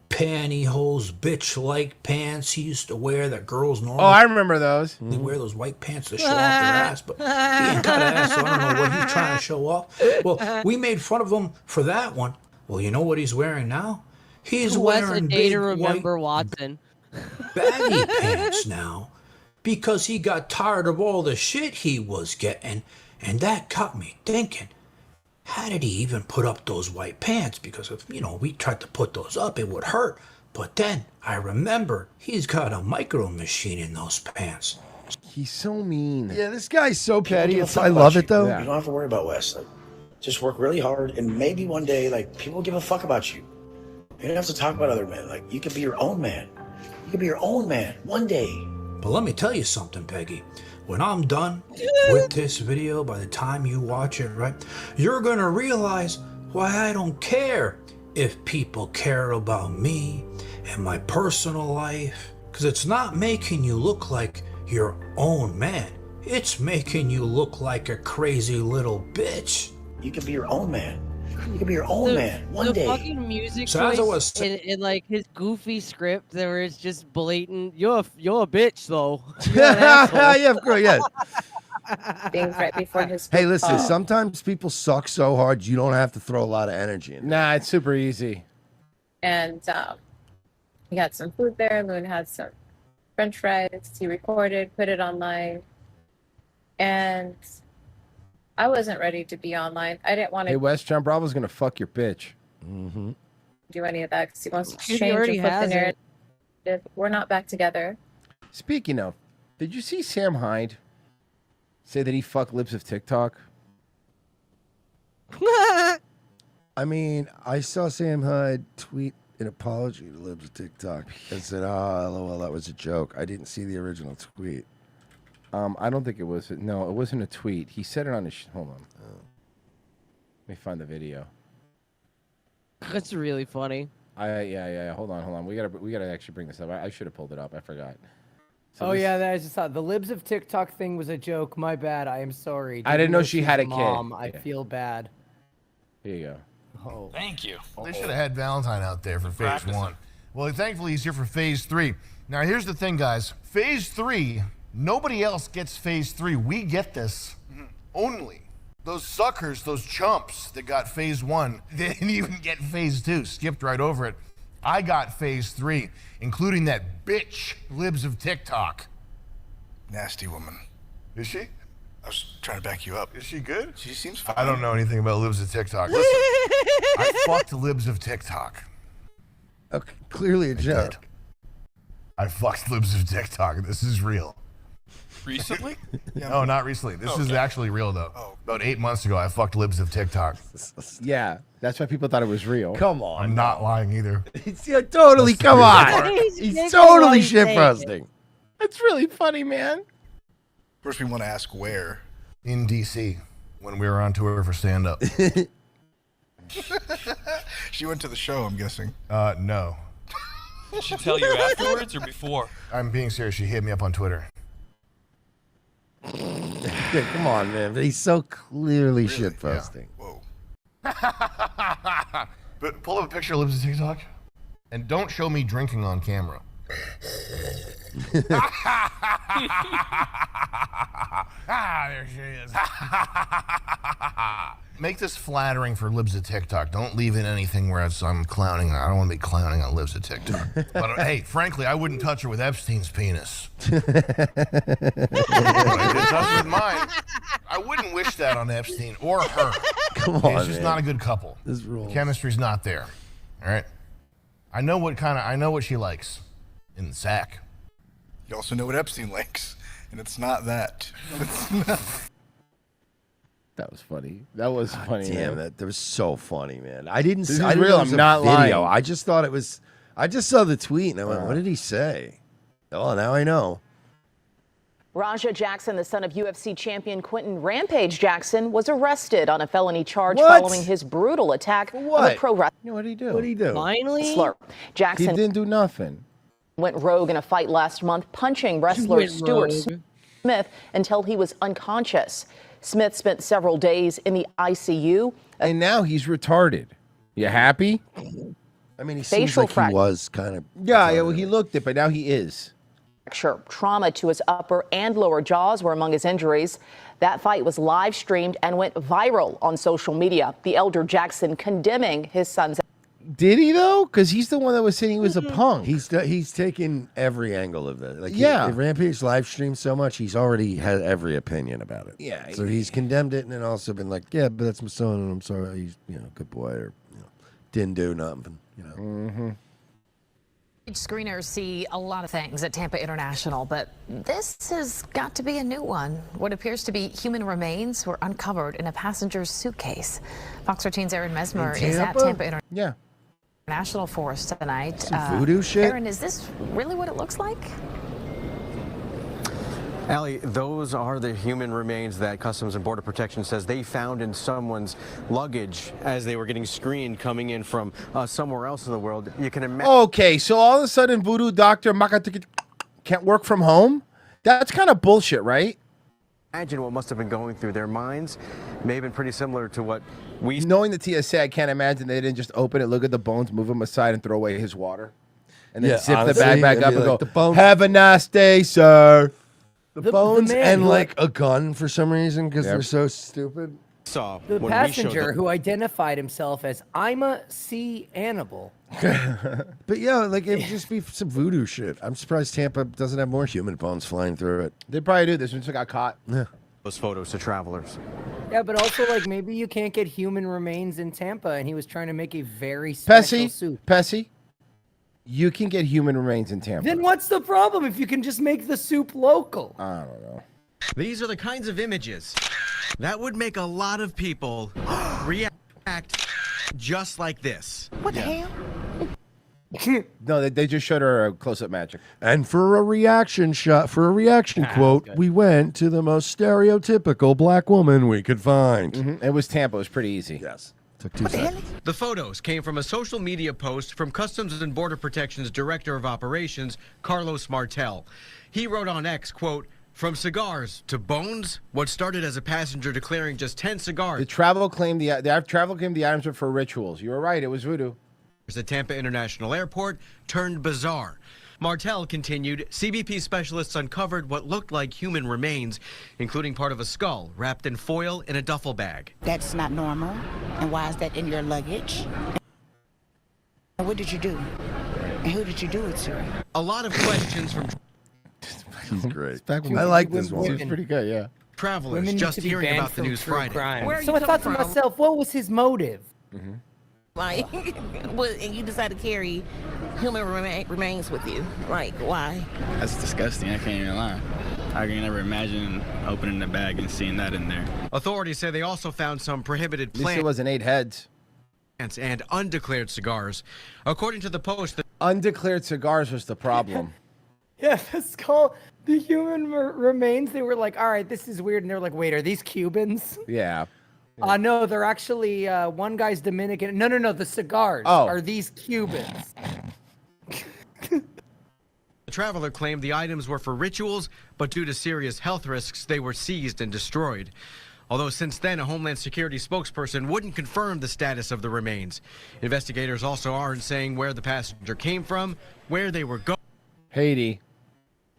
pantyhose, bitch-like pants he used to wear that girls normally... Oh, I remember those. They wear those white pants to show off their ass, but he ain't got an ass, so I don't know what he's trying to show off. Well, we made fun of him for that one. Well, you know what he's wearing now? He's wearing big remember white Watson. baggy pants now because he got tired of all the shit he was getting, and that got me thinking, how did he even put up those white pants? Because if, we tried to put those up, it would hurt. But then I remembered he's got a micro machine in those pants. He's so mean. Yeah, this guy's so People petty. give a fuck I about love you. it though. You don't have to worry about Wes. Like, just work really hard, and maybe one day, like, people give a fuck about you. You don't have to talk about other men. Like, you could be your own man. You could be your own man one day. But let me tell you something, Peggy. When I'm done with this video, by the time you watch it, right, you're gonna realize why I don't care if people care about me and my personal life. Because it's not making you look like your own man. It's making you look like a crazy little bitch. You can be your own man. You can be your own man one the day. fucking music So as I choice was in like his goofy script, where it's just blatant. You're a bitch though. Yeah, of course, yeah. Being right before his. Hey, listen. Sometimes people suck so hard you don't have to throw a lot of energy in. Nah, it's super easy. And we had some food there. Loon had some French fries. He recorded, put it online, and I wasn't ready to be online. I didn't want Hey, to Wes, John Bravo's gonna fuck your bitch. Mm-hmm. do any of that because he wants to He change already and flip the has it. narrative. We're not back together. Speaking of, did you see Sam Hyde say that he fucked Libs of TikTok? I mean, I saw Sam Hyde tweet an apology to Libs of TikTok and said, "Oh, lol, that was a joke." I didn't see the original tweet. I don't think it was. No, it wasn't a tweet. He said it on his. Hold on. Let me find the video. That's really funny. Yeah. Hold on. We gotta actually bring this up. I should have pulled it up. I forgot. So Oh this- yeah, that I just thought the Libs of TikTok thing was a joke. My bad. I am sorry. I didn't know she she's had a kid. mom, I Yeah. feel bad. Here you go. Oh. Thank you. They should have had Valentine out there for phase Practicing. 1. Well, thankfully, he's here for phase 3. Now, here's the thing, guys. Phase 3, nobody else gets phase 3. We get this only. Those suckers, those chumps that got phase 1, they didn't even get phase 2, skipped right over it. I got phase 3, including that bitch Libs of TikTok. Nasty woman. Is she? I was trying to back you up. Is she good? She seems fine. I don't know anything about Libs of TikTok. Listen, I fucked Libs of TikTok. Okay, clearly a joke. I fucked Libs of TikTok. This is real. Recently? No, not recently. This is Okay. actually real, though. About 8 months ago, I fucked Libs of TikTok. Yeah, that's why people thought it was real. Come on. I'm not lying either. Yeah, totally. That's the Come real on. part. He's totally shitposting. That's really funny, man. First, we want to ask where. In D.C. when we were on tour for stand-up. She went to the show, I'm guessing. No. Did she tell you afterwards or before? I'm being serious. She hit me up on Twitter. Yeah, come on, man. He's so clearly shitposting. Whoa. But pull up a picture of Libs of TikTok, and don't show me drinking on camera. There she is. Make this flattering for Libs of TikTok. Don't leave in anything where I'm clowning. I don't want to be clowning on Libs of TikTok. But hey, frankly, I wouldn't touch her with Epstein's penis. But I did touch her with mine. I wouldn't wish that on Epstein or her. Come Okay, on, it's just man. not a good couple. This rules. Chemistry's not there. All right. I know what she likes in the sack. You also know what Epstein likes, and it's not that. That was funny. That was funny. Damn, man. that was so funny, man. I didn't. This is I didn't real, know it was I'm a not video. lying. I just thought it was. I just saw the tweet and I went, "What did he say?" Oh, now I know. Raja Jackson, the son of UFC champion Quentin Rampage Jackson, was arrested on a felony charge What? following his brutal attack of What? a pro wrestler. What did he do? What did he do? Finally, Jackson He didn't do nothing. went rogue in a fight last month, punching wrestler went Stuart rogue. Smith Smith until he was unconscious. Smith spent several days in the ICU. And now he's retarded. You happy? I mean, he seems like he was kind of. Yeah, well, he looked it, but now he is. Trauma to his upper and lower jaws were among his injuries. That fight was live streamed and went viral on social media. The elder Jackson condemning his son's. Did he though? Because he's the one that was saying he was a punk. He's taken every angle of it. Like Yeah. Rampage live streamed so much, he's already had every opinion about it. Yeah. So he's condemned it and then also been like, yeah, but that's my son, and I'm sorry, he's good boy, or didn't do nothing. Mm-hmm. Screeners see a lot of things at Tampa International, but this has got to be a new one. What appears to be human remains were uncovered in a passenger's suitcase. Fox 13's Aaron Mesmer is at Tampa International for us tonight. Some voodoo shit? Aaron, is this really what it looks like? Allie, those are the human remains that Customs and Border Protection says they found in someone's luggage as they were getting screened coming in from somewhere else in the world. You can imagine. Okay, so all of a sudden, Voodoo Doctor can't work from home? That's kind of bullshit, right? Imagine what must have been going through their minds. May have been pretty similar to what we. Knowing the TSA, I can't imagine they didn't just open it, look at the bones, move them aside, and throw away his water. And then zip the bag back up and go, have a nice day, sir. The bones and like a gun for some reason because they're so stupid. The passenger who identified himself as Ima C. Annibal. But yeah, like it'd just be some voodoo shit. I'm surprised Tampa doesn't have more human bones flying through it. They probably do. This one just got caught. Yeah. Those photos to travelers. Yeah, but also like maybe you can't get human remains in Tampa, and he was trying to make a very special soup. Pessy, you can get human remains in Tampa. Then what's the problem if you can just make the soup local? I don't know. These are the kinds of images that would make a lot of people react just like this. What the hell? No, they just showed her a close-up magic. And for a reaction shot, for a reaction quote, we went to the most stereotypical black woman we could find. It was Tampa. It was pretty easy. Yes. Took 2 seconds. The photos came from a social media post from Customs and Border Protection's Director of Operations, Carlos Martel. He wrote on X, quote, "From cigars to bones, what started as a passenger declaring just 10 cigars." The travel claimed the items were for rituals. You were right. It was voodoo. At Tampa International Airport turned bizarre. Martel continued, CBP specialists uncovered what looked like human remains, including part of a skull wrapped in foil in a duffel bag. That's not normal. And why is that in your luggage? And what did you do? And who did you do it to? A lot of questions from He's great. I like this one. It's pretty good, yeah. Travelers Women just need to be hearing banned about the from news true Friday. crime. Where are So you I thought to coming from? myself, what was his motive? Like, and you decided to carry human remains with you. Like, why? That's disgusting. I can't even lie. I can never imagine opening the bag and seeing that in there. Authorities say they also found some prohibited At least plants it wasn't 8 heads. and undeclared cigars. According to the Post, the Undeclared cigars was the problem. Yeah, the skull, the human remains, they were like, all right, this is weird. And they're like, wait, are these Cubans? Yeah. No, they're actually, one guy's Dominican. No, the cigars are these Cubans. The traveler claimed the items were for rituals, but due to serious health risks, they were seized and destroyed. Although since then, a Homeland Security spokesperson wouldn't confirm the status of the remains. Investigators also aren't saying where the passenger came from, where they were Haiti.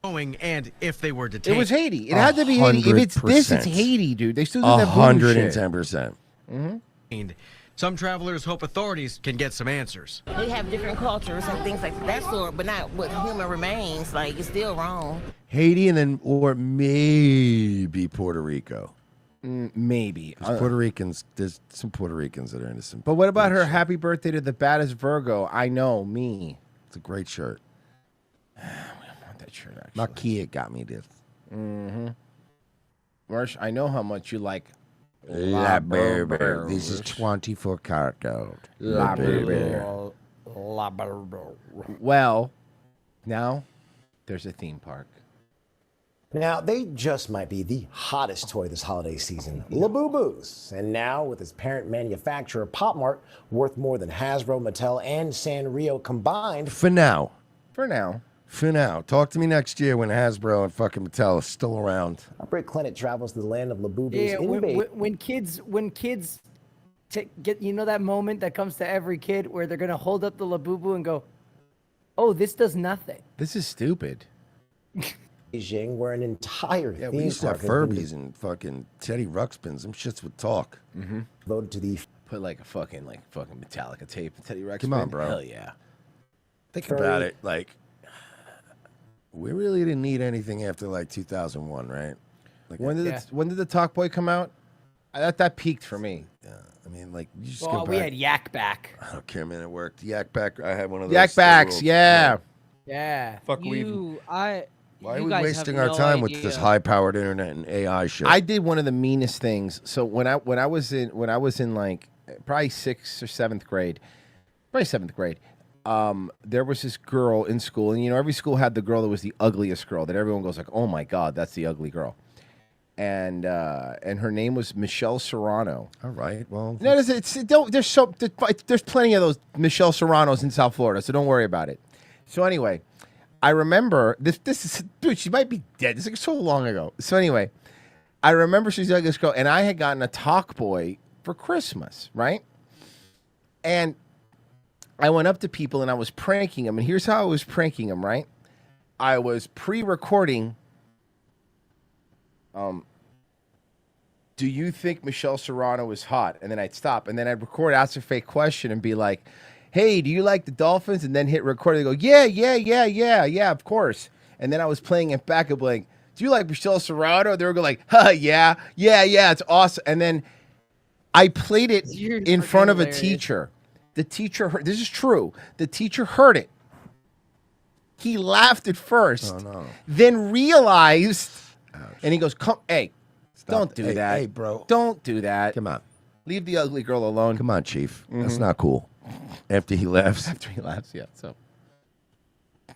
going, and if they were detained. It was Haiti. It had to be Haiti. If it's this, it's Haiti, dude. They still do that bullshit. 110%. Some travelers hope authorities can get some answers. They have different cultures and things like that sort, but not with human remains. Like, it's still wrong. Haiti and then, or maybe Puerto Rico. Maybe. Puerto Ricans, there's some Puerto Ricans that are innocent. But what about her happy birthday to the baddest Virgo? I know, me. It's a great shirt. I want that shirt, actually. My kid got me this. Marsh, I know how much you like La Berber. This is 24 karat gold. La Berber. Well, now there's a theme park. Now, they just might be the hottest toy this holiday season, Labubu's. And now, with its parent manufacturer, Pop Mart, worth more than Hasbro, Mattel, and Sanrio combined. For now. For now, talk to me next year when Hasbro and fucking Mattel are still around. Outbreak Clinic travels to the land of Labubus Yeah, in Bay. when kids get, you know that moment that comes to every kid where they're gonna hold up the Labubu and go, "Oh, this does nothing." This is stupid. Beijing, where an entire Yeah, theme we used to have park has been Furbies and fucking Teddy Ruxpins. Them shits would talk. devoted to the Put like a fucking Metallica tape and Teddy Ruxpin. Come on, bro. Hell yeah. Think Furry- about it. Like, we really didn't need anything after like 2001, right? Like, When did the Talk Boy come out? That peaked for me. Yeah, I mean, like, you just Well, go we back. had Yak Back. I don't care, man. It worked. Yak Back. I had one of those. Yak Backs, little- yeah. Yeah. Fuck, we. I. Why you are we guys wasting have our no time with idea. this high-powered internet and AI shit? I did one of the meanest things. So when I was in like probably 6th or 7th grade, probably 7th grade, there was this girl in school, and you know every school had the girl that was the ugliest girl that everyone goes like, oh my god, that's the ugly girl, and her name was Michelle Serrano. All right, well, no, there's plenty of those Michelle Serranos in South Florida, so don't worry about it. So anyway, I remember this is dude, she might be dead. This is like so long ago. So anyway, I remember she's the ugliest girl, and I had gotten a Talk Boy for Christmas, right? And I went up to people and I was pranking them, and here's how I was pranking them, right? I was pre-recording. Do you think Michelle Serrano is hot? And then I'd stop, and then I'd record, ask a fake question, and be like, "Hey, do you like the Dolphins?" And then hit record. They go, "Yeah, of course." And then I was playing it back and like, "Do you like Michelle Serrano?" They were going like, "Huh, yeah, it's awesome." And then I played it in front of a teacher. The teacher heard, this is true. The teacher heard it. He laughed at first, then realized, and he goes, "Come, hey, don't do that. Hey, bro. Don't do that. Come on. Leave the ugly girl alone." Come on, Chief. That's not cool. After he laughs. After he laughs, yeah. So,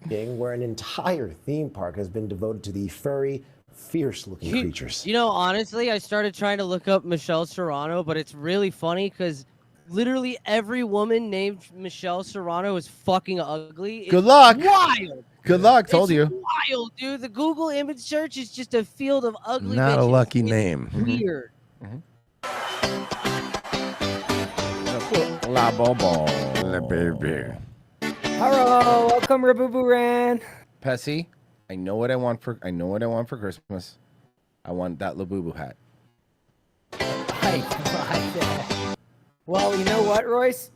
where an entire theme park has been devoted to the furry, fierce-looking creatures. You know, honestly, I started trying to look up Michelle Serrano, but it's really funny because literally every woman named Michelle Serrano is fucking ugly. It's Good luck. Wild. Good luck. Told It's you. Wild, dude. The Google image search is just a field of ugly. Not a bitches. lucky It's name. Weird. La Bobo. La baby. Hello, welcome, Rabubu Ran. Pessy, I know what I want for Christmas. I want that Labubu hat. Well, you know what, Royce?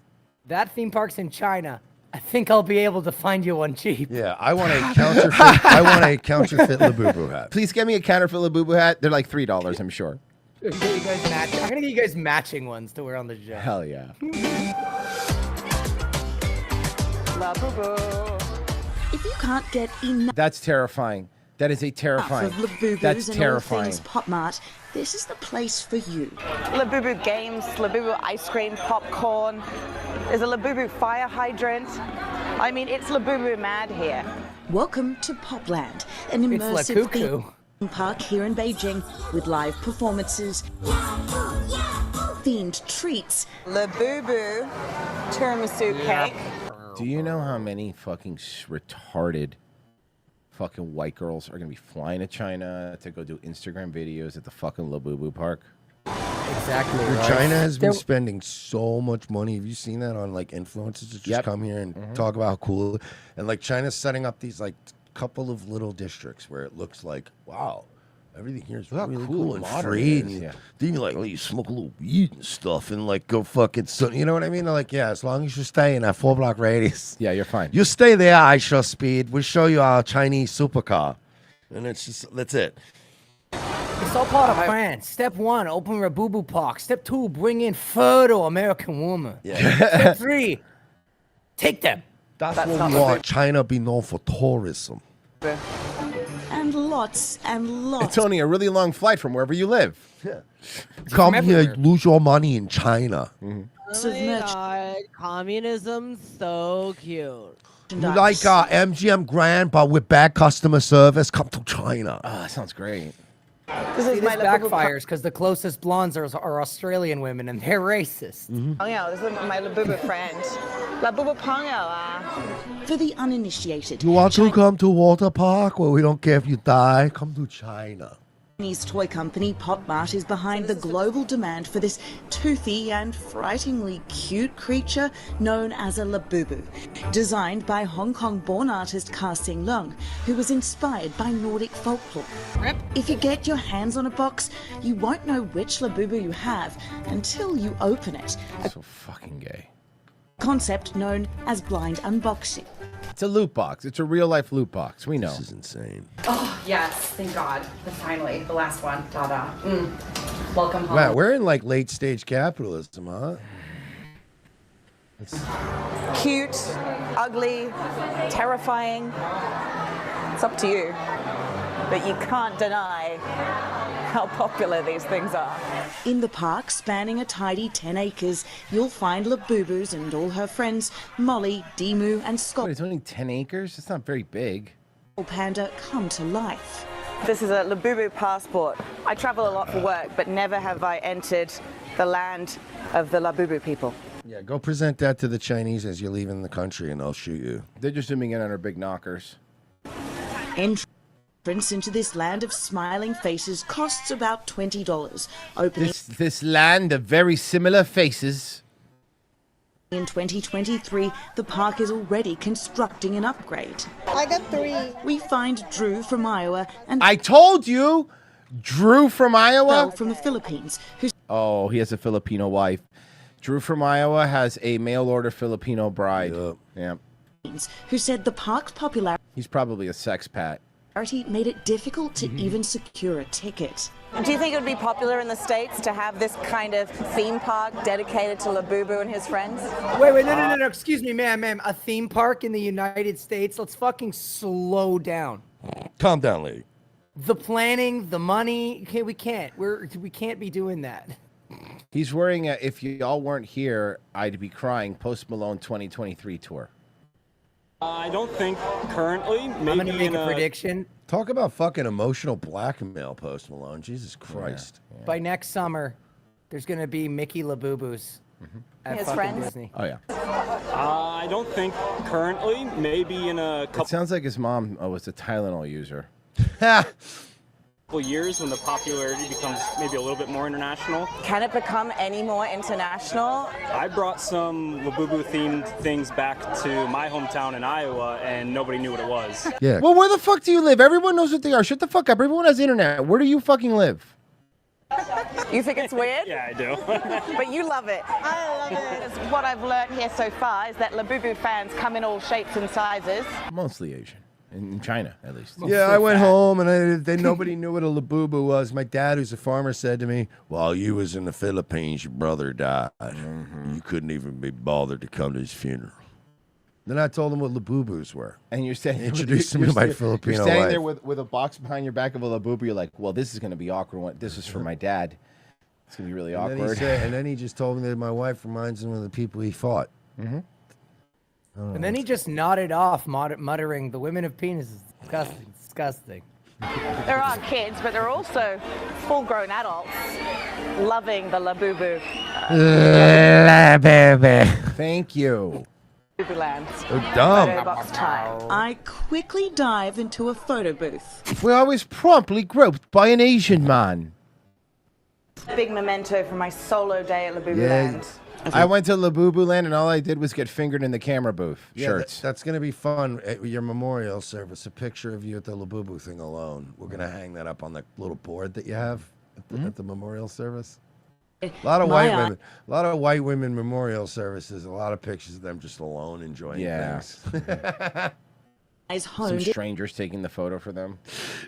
That theme park's in China. I think I'll be able to find you one cheap. Yeah, I want a counterfeit. I want a counterfeit Labubu hat. Please get me a counterfeit Labubu hat. They're like $3, I'm sure. I'm gonna get you guys matching ones to wear on the show. Hell yeah. If you can't get enough That's terrifying. That is a terrifying. of Labubus That's and terrifying. all things Pop Mart, this is the place for you. Labubu games, Labubu ice cream, popcorn. There's a Labubu fire hydrant. I mean, it's Labubu mad here. Welcome to Popland, an It's La immersive Cuckoo. theme park here in Beijing with live performances, themed treats, Labubu tiramisu cake. Do you know how many fucking retarded fucking white girls are gonna be flying to China to go do Instagram videos at the fucking Labubu park? Exactly. Dude, right. China has been There- spending so much money. Have you seen that on like influencers that just come here and talk about how cool? And like China's setting up these like couple of little districts where it looks like, wow, everything here is Look how really cool cool and and modern free. it And is, you, yeah. then you like, oh, you smoke a little weed and stuff, and like go fucking, you know what I mean? They're like, yeah, as long as you stay in that 4-block radius, yeah, you're fine. You stay there, Aisha Speed. We'll show you our Chinese supercar, and it's just that's it. It's all part of plan. Step 1, open Rabubu Park. Step 2, bring in photo American woman. Yeah. Step 3, take them. That's what we want. China be known for tourism. and lots and lots. It's only a really long flight from wherever you live. Yeah. Come here, lose your money in China. of Oh my merch. God, communism, so cute. You like MGM Grand, but with bad customer service? Come to China. Oh, that sounds great. See, this backfires because the closest blondes are Australian women and they're racist. This is my Labubu friend. Labubu Pongo. For the uninitiated, You want to come to Water Park where we don't care if you die? Come to China. Chinese toy company Pop Mart is behind the global demand for this toothy and frighteningly cute creature known as a Labubu. Designed by Hong Kong-born artist Ka Sing Leung, who was inspired by Nordic folklore. If you get your hands on a box, you won't know which Labubu you have until you open it. So fucking gay. Concept known as blind unboxing. It's a loot box. It's a real life loot box. We know. This is insane. Oh, yes. Thank God. Finally, the last one. Ta-da. Welcome home. Wow, we're in like late stage capitalism, huh? Cute, ugly, terrifying. It's up to you. But you can't deny how popular these things are. In the park, spanning a tidy 10 acres, you'll find Labubus and all her friends, Molly, Demu, and Scott. Wait, it's only 10 acres? It's not very big. Panda come to life. This is a Labubu passport. I travel a lot for work, but never have I entered the land of the Labubu people. Yeah, go present that to the Chinese as you're leaving the country and they'll shoot you. They're just zooming in on our big knockers. Entrance into this land of smiling faces costs about $20. Opening This land of very similar faces. in 2023, the park is already constructing an upgrade. I got 3. We find Drew from Iowa and I told you! Drew from Iowa? Belle from the Philippines, who's Oh, he has a Filipino wife. Drew from Iowa has a mail order Filipino bride. Yeah. who said the park's popularity He's probably a sexpat. made it difficult to even secure a ticket. Do you think it would be popular in the States to have this kind of theme park dedicated to Labubu and his friends? Wait, no. Excuse me, ma'am. A theme park in the United States? Let's fucking slow down. Calm down, lady. The planning, the money. Okay, we can't. We can't be doing that. He's wearing a If Y'all Weren't Here, I'd Be Crying Post Malone 2023 tour. I don't think currently. Maybe I'm gonna make a prediction. Talk about fucking emotional blackmail, Post Malone. Jesus Christ. By next summer, there's gonna be Mickey Labubus at His fucking friends? Disney. Oh, yeah. I don't think currently. Maybe in a It couple sounds like his mom was a Tylenol user. years when the popularity becomes maybe a little bit more international. Can it become any more international? I brought some Labubu themed things back to my hometown in Iowa and nobody knew what it was. Yeah. Well, where the fuck do you live? Everyone knows what they are. Shut the fuck up. Everyone has internet. Where do you fucking live? You think it's weird? Yeah, I do. But you love it. I love it. What I've learned here so far is that Labubu fans come in all shapes and sizes. Mostly Asian. In China, at least. Yeah, I went home and nobody knew what a Labubu was. My dad, who's a farmer, said to me, while you was in the Philippines, your brother died. You couldn't even be bothered to come to his funeral. Then I told him what Labubus were. And you're saying Introduced him to my Filipino You're standing wife. there with a box behind your back of a Labubu. You're like, well, this is going to be awkward. This is for my dad. It's going to be really And awkward. then he just told me that my wife reminds him of the people he fought. Mm-hmm. And then he just nodded off, muttering, "The women of penis is disgusting, disgusting." There are kids, but there are also full-grown adults loving the Labubu. Thank you. Labubu land. So dumb. Photo box time. I quickly dive into a photo booth. Well, I was promptly groped by an Asian man. Big memento from my solo day at Labubu Yeah. land. I went to Labubu Land and all I did was get fingered in the camera booth. Yeah, Shirts. that's going to be fun at your memorial service. A picture of you at the Labubu thing alone. We're going to hang that up on the little board that you have at the memorial service. A lot of white women memorial services. A lot of pictures of them just alone enjoying things. Some strangers taking the photo for them.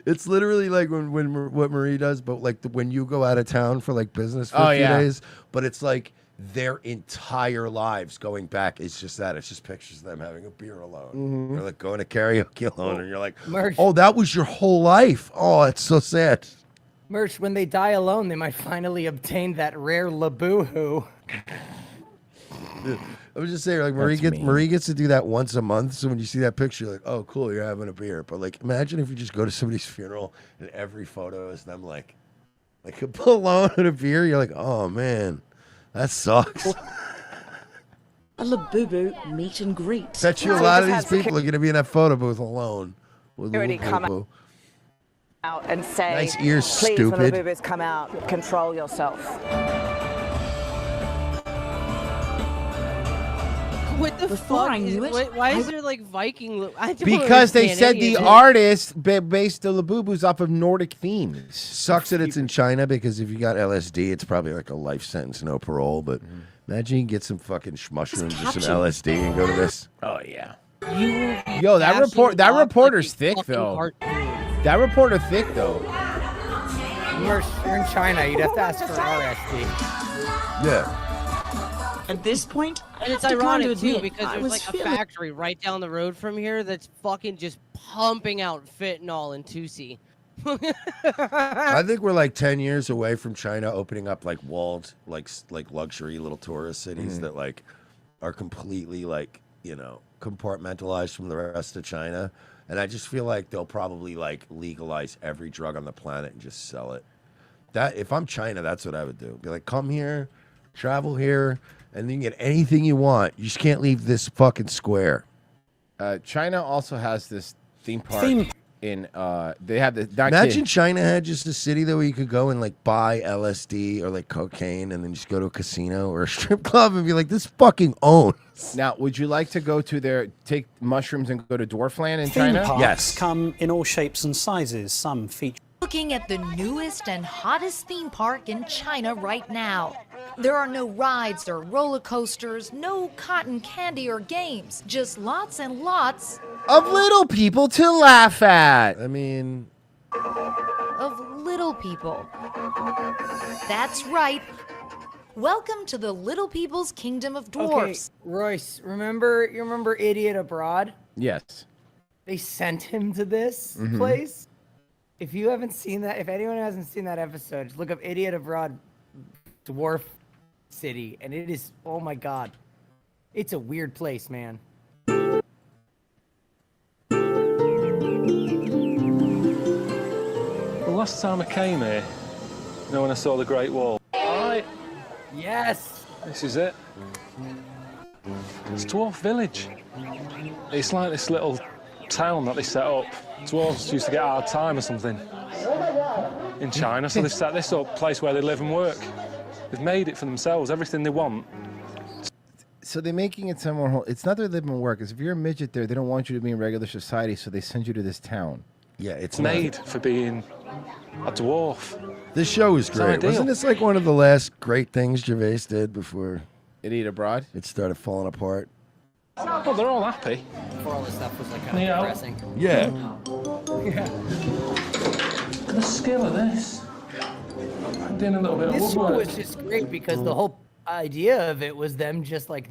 It's literally like when what Marie does, but like when you go out of town for like business for a few days. But it's like their entire lives going back. It's just that. It's just pictures of them having a beer alone. Or like going to karaoke alone, and you're like, oh, that was your whole life. Oh, it's so sad. Merch, when they die alone, they might finally obtain that rare Labuhu. I was just saying, like Marie gets to do that once a month. So when you see that picture, you're like, oh, cool, you're having a beer. But like, imagine if you just go to somebody's funeral and every photo is them like a alone with a beer. You're like, oh man, that sucks. A Labubu meet and greet. Bet you a lot of these people are going to be in that photo booth alone with Security come Labubu. out and say, Nice ears, please, stupid. when the Labubus come out, control yourself. What the Before fuck? I knew it, Why I is would- there like Viking? I don't Because they understand said any the of it. artist based the Labubus off of Nordic themes. Sucks that it's in China because if you got LSD, it's probably like a life sentence, no parole. But imagine you can get some fucking mushrooms or some LSD and go to this. Oh yeah. Yo, that reporter's thick though. That reporter thick though. You're in China. You'd have to ask for RSD. Yeah. At this point, And it's I have to kind ironic of too admit, because I there's was like a feeling- factory right down the road from here that's fucking just pumping out fentanyl and Tusi. I think we're like 10 years away from China opening up like walled, like luxury little tourist cities that like are completely like, you know, compartmentalized from the rest of China. And I just feel like they'll probably like legalize every drug on the planet and just sell it. That if I'm China, that's what I would do. Be like, come here, travel here, and you can get anything you want. You just can't leave this fucking square. China also has this theme park in they have the Imagine China had just a city though where you could go and like buy LSD or like cocaine and then just go to a casino or a strip club and be like, this fucking owns. Now, would you like to go to take mushrooms and go to Dwarfland in Theme China? parks come in all shapes and sizes. Some feature. Looking at the newest and hottest theme park in China right now. There are no rides or roller coasters, no cotton candy or games, just lots and lots of little people to laugh at. I mean, of little people. That's right. Welcome to the Little People's Kingdom of Dwarfs. Okay, Royce, you remember Idiot Abroad? Yes. They sent him to this Mhm. place. If you haven't seen that, if anyone hasn't seen that episode, just look up Idiot Abroad Dwarf City, and it is, oh my god. It's a weird place, man. The last time I came here, you know, when I saw the Great Wall. All right. Yes. This is it. It's Dwarf Village. It's like this little town that they set up. Dwarves used to get a hard time or something in China, so they set this up, place where they live and work. They've made it for themselves, everything they want. So they're making it somewhere. It's not their live and work. It's if you're a midget there, they don't want you to be in regular society, so they send you to this town. Yeah, It's made for being a dwarf. This show is It's great. ideal. Wasn't this like one of the last great things Gervais did before Idiot Abroad? It started falling apart. Well, they're all happy. Before all this stuff was like kind of Yeah. depressing. Yeah. Yeah. Look at the skill of this. I'm doing a little bit of This show woodwork. was just great because the whole idea of it was them just like,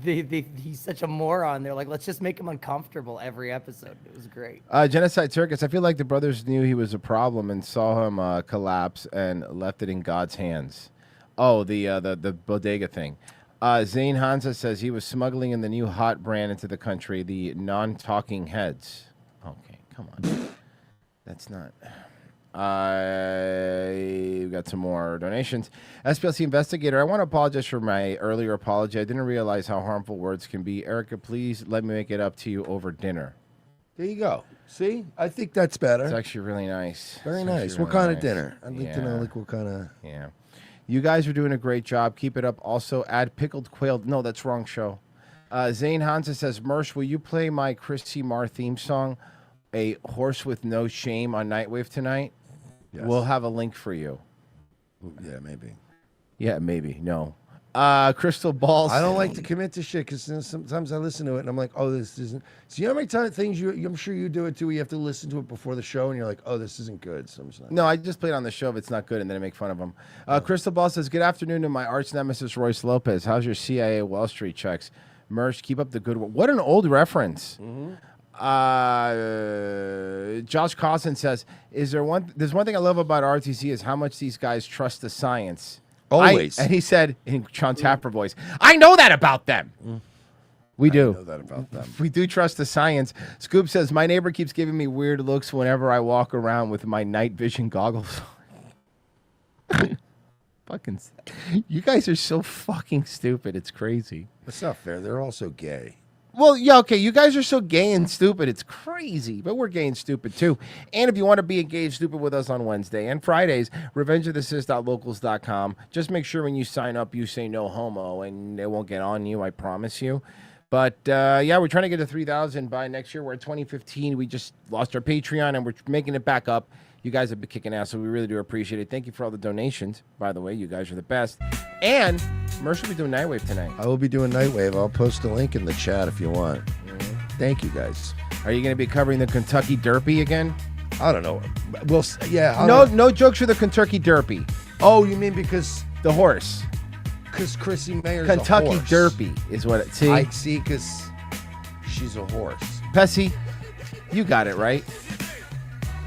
he's such a moron. They're like, let's just make him uncomfortable every episode. It was great. Genocide Circus. I feel like the brothers knew he was a problem and saw him collapse and left it in God's hands. Oh, the bodega thing. Zane Hansa says he was smuggling in the new hot brand into the country, the non-talking heads. Okay, come on. That's not. We got some more donations. SPLC Investigator, I want to apologize for my earlier apology. I didn't realize how harmful words can be. Erica, please let me make it up to you over dinner. There you go. See? I think that's better. It's actually really nice. Very It's nice. actually What really kind nice. of dinner? I'd like to know, Yeah. like, what kind of... Yeah. You guys are doing a great job. Keep it up. Also, add pickled quail. No, that's wrong show. Zane Hansa says, Mersh, will you play my Chrissy Marr theme song, A Horse with No Shame, on Nightwave tonight? Yes. We'll have a link for you. Yeah, maybe. Yeah, maybe. No. Crystal Balls. I don't like to commit to shit because sometimes I listen to it and I'm like, oh, this isn't. So you know how many things I'm sure you do it too. You have to listen to it before the show and you're like, oh, this isn't good. So I'm just not. No, I just played on the show if it's not good, and then I make fun of him. Crystal Ball says, good afternoon to my arch nemesis, Royce Lopez. How's your CIA Wall Street checks? Mersh, keep up the good work. What an old reference. Josh Cawson says, there's one thing I love about RTC is how much these guys trust the science. Always. And he said in Sean Tapper voice, I know that about them. We do. I know that about them. We do trust the science. Scoop says, my neighbor keeps giving me weird looks whenever I walk around with my night vision goggles on. Fucking, you guys are so fucking stupid. It's crazy. That's not fair. They're also gay. Well, yeah, okay. You guys are so gay and stupid. It's crazy. But we're gay and stupid, too. And if you want to be engaged stupid with us on Wednesday and Fridays, revengeofthesis.locals.com. Just make sure when you sign up, you say no homo, and they won't get on you. I promise you. But, yeah, we're trying to get to 3,000 by next year. We're at 2015. We just lost our Patreon, and we're making it back up. You guys have been kicking ass, so we really do appreciate it. Thank you for all the donations, by the way. You guys are the best. And Mercer will be doing Nightwave tonight. I will be doing Nightwave. I'll post a link in the chat if you want. Thank you, guys. Are you going to be covering the Kentucky Derby again? I don't know. We'll yeah. No jokes for the Kentucky Derby. Oh, you mean because the horse? Because Chrissy Mayer's Kentucky a horse. Derby is what it. See, I see, because she's a horse. Pessy, you got it right.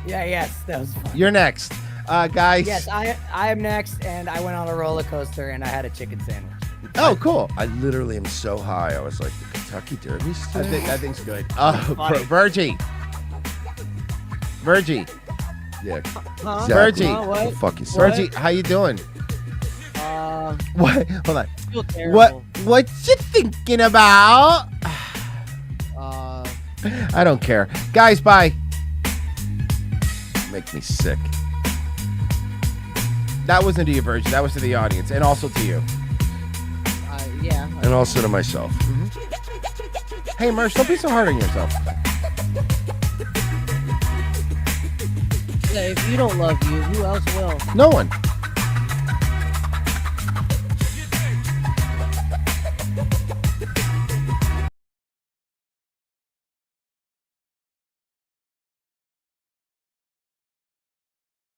Yeah, yes, that was fun. You're next, guys. Yes, I am next, and I went on a roller coaster, and I had a chicken sandwich. Oh, cool. I literally am so high. I was like, the Kentucky Derby's today? That thing's good. Virgie. Yeah. Huh? Exactly. Virgie. What? The fuck you say? Virgie, how you doing? What? Hold on. Feel terrible. What you thinking about? I don't care. Guys, bye. Make me sick. That wasn't to you, Virgie. That was to the audience, and also to you. Yeah. And also to myself. Hey, Merch, don't be so hard on yourself. Yeah, if you don't love you, who else will? No one.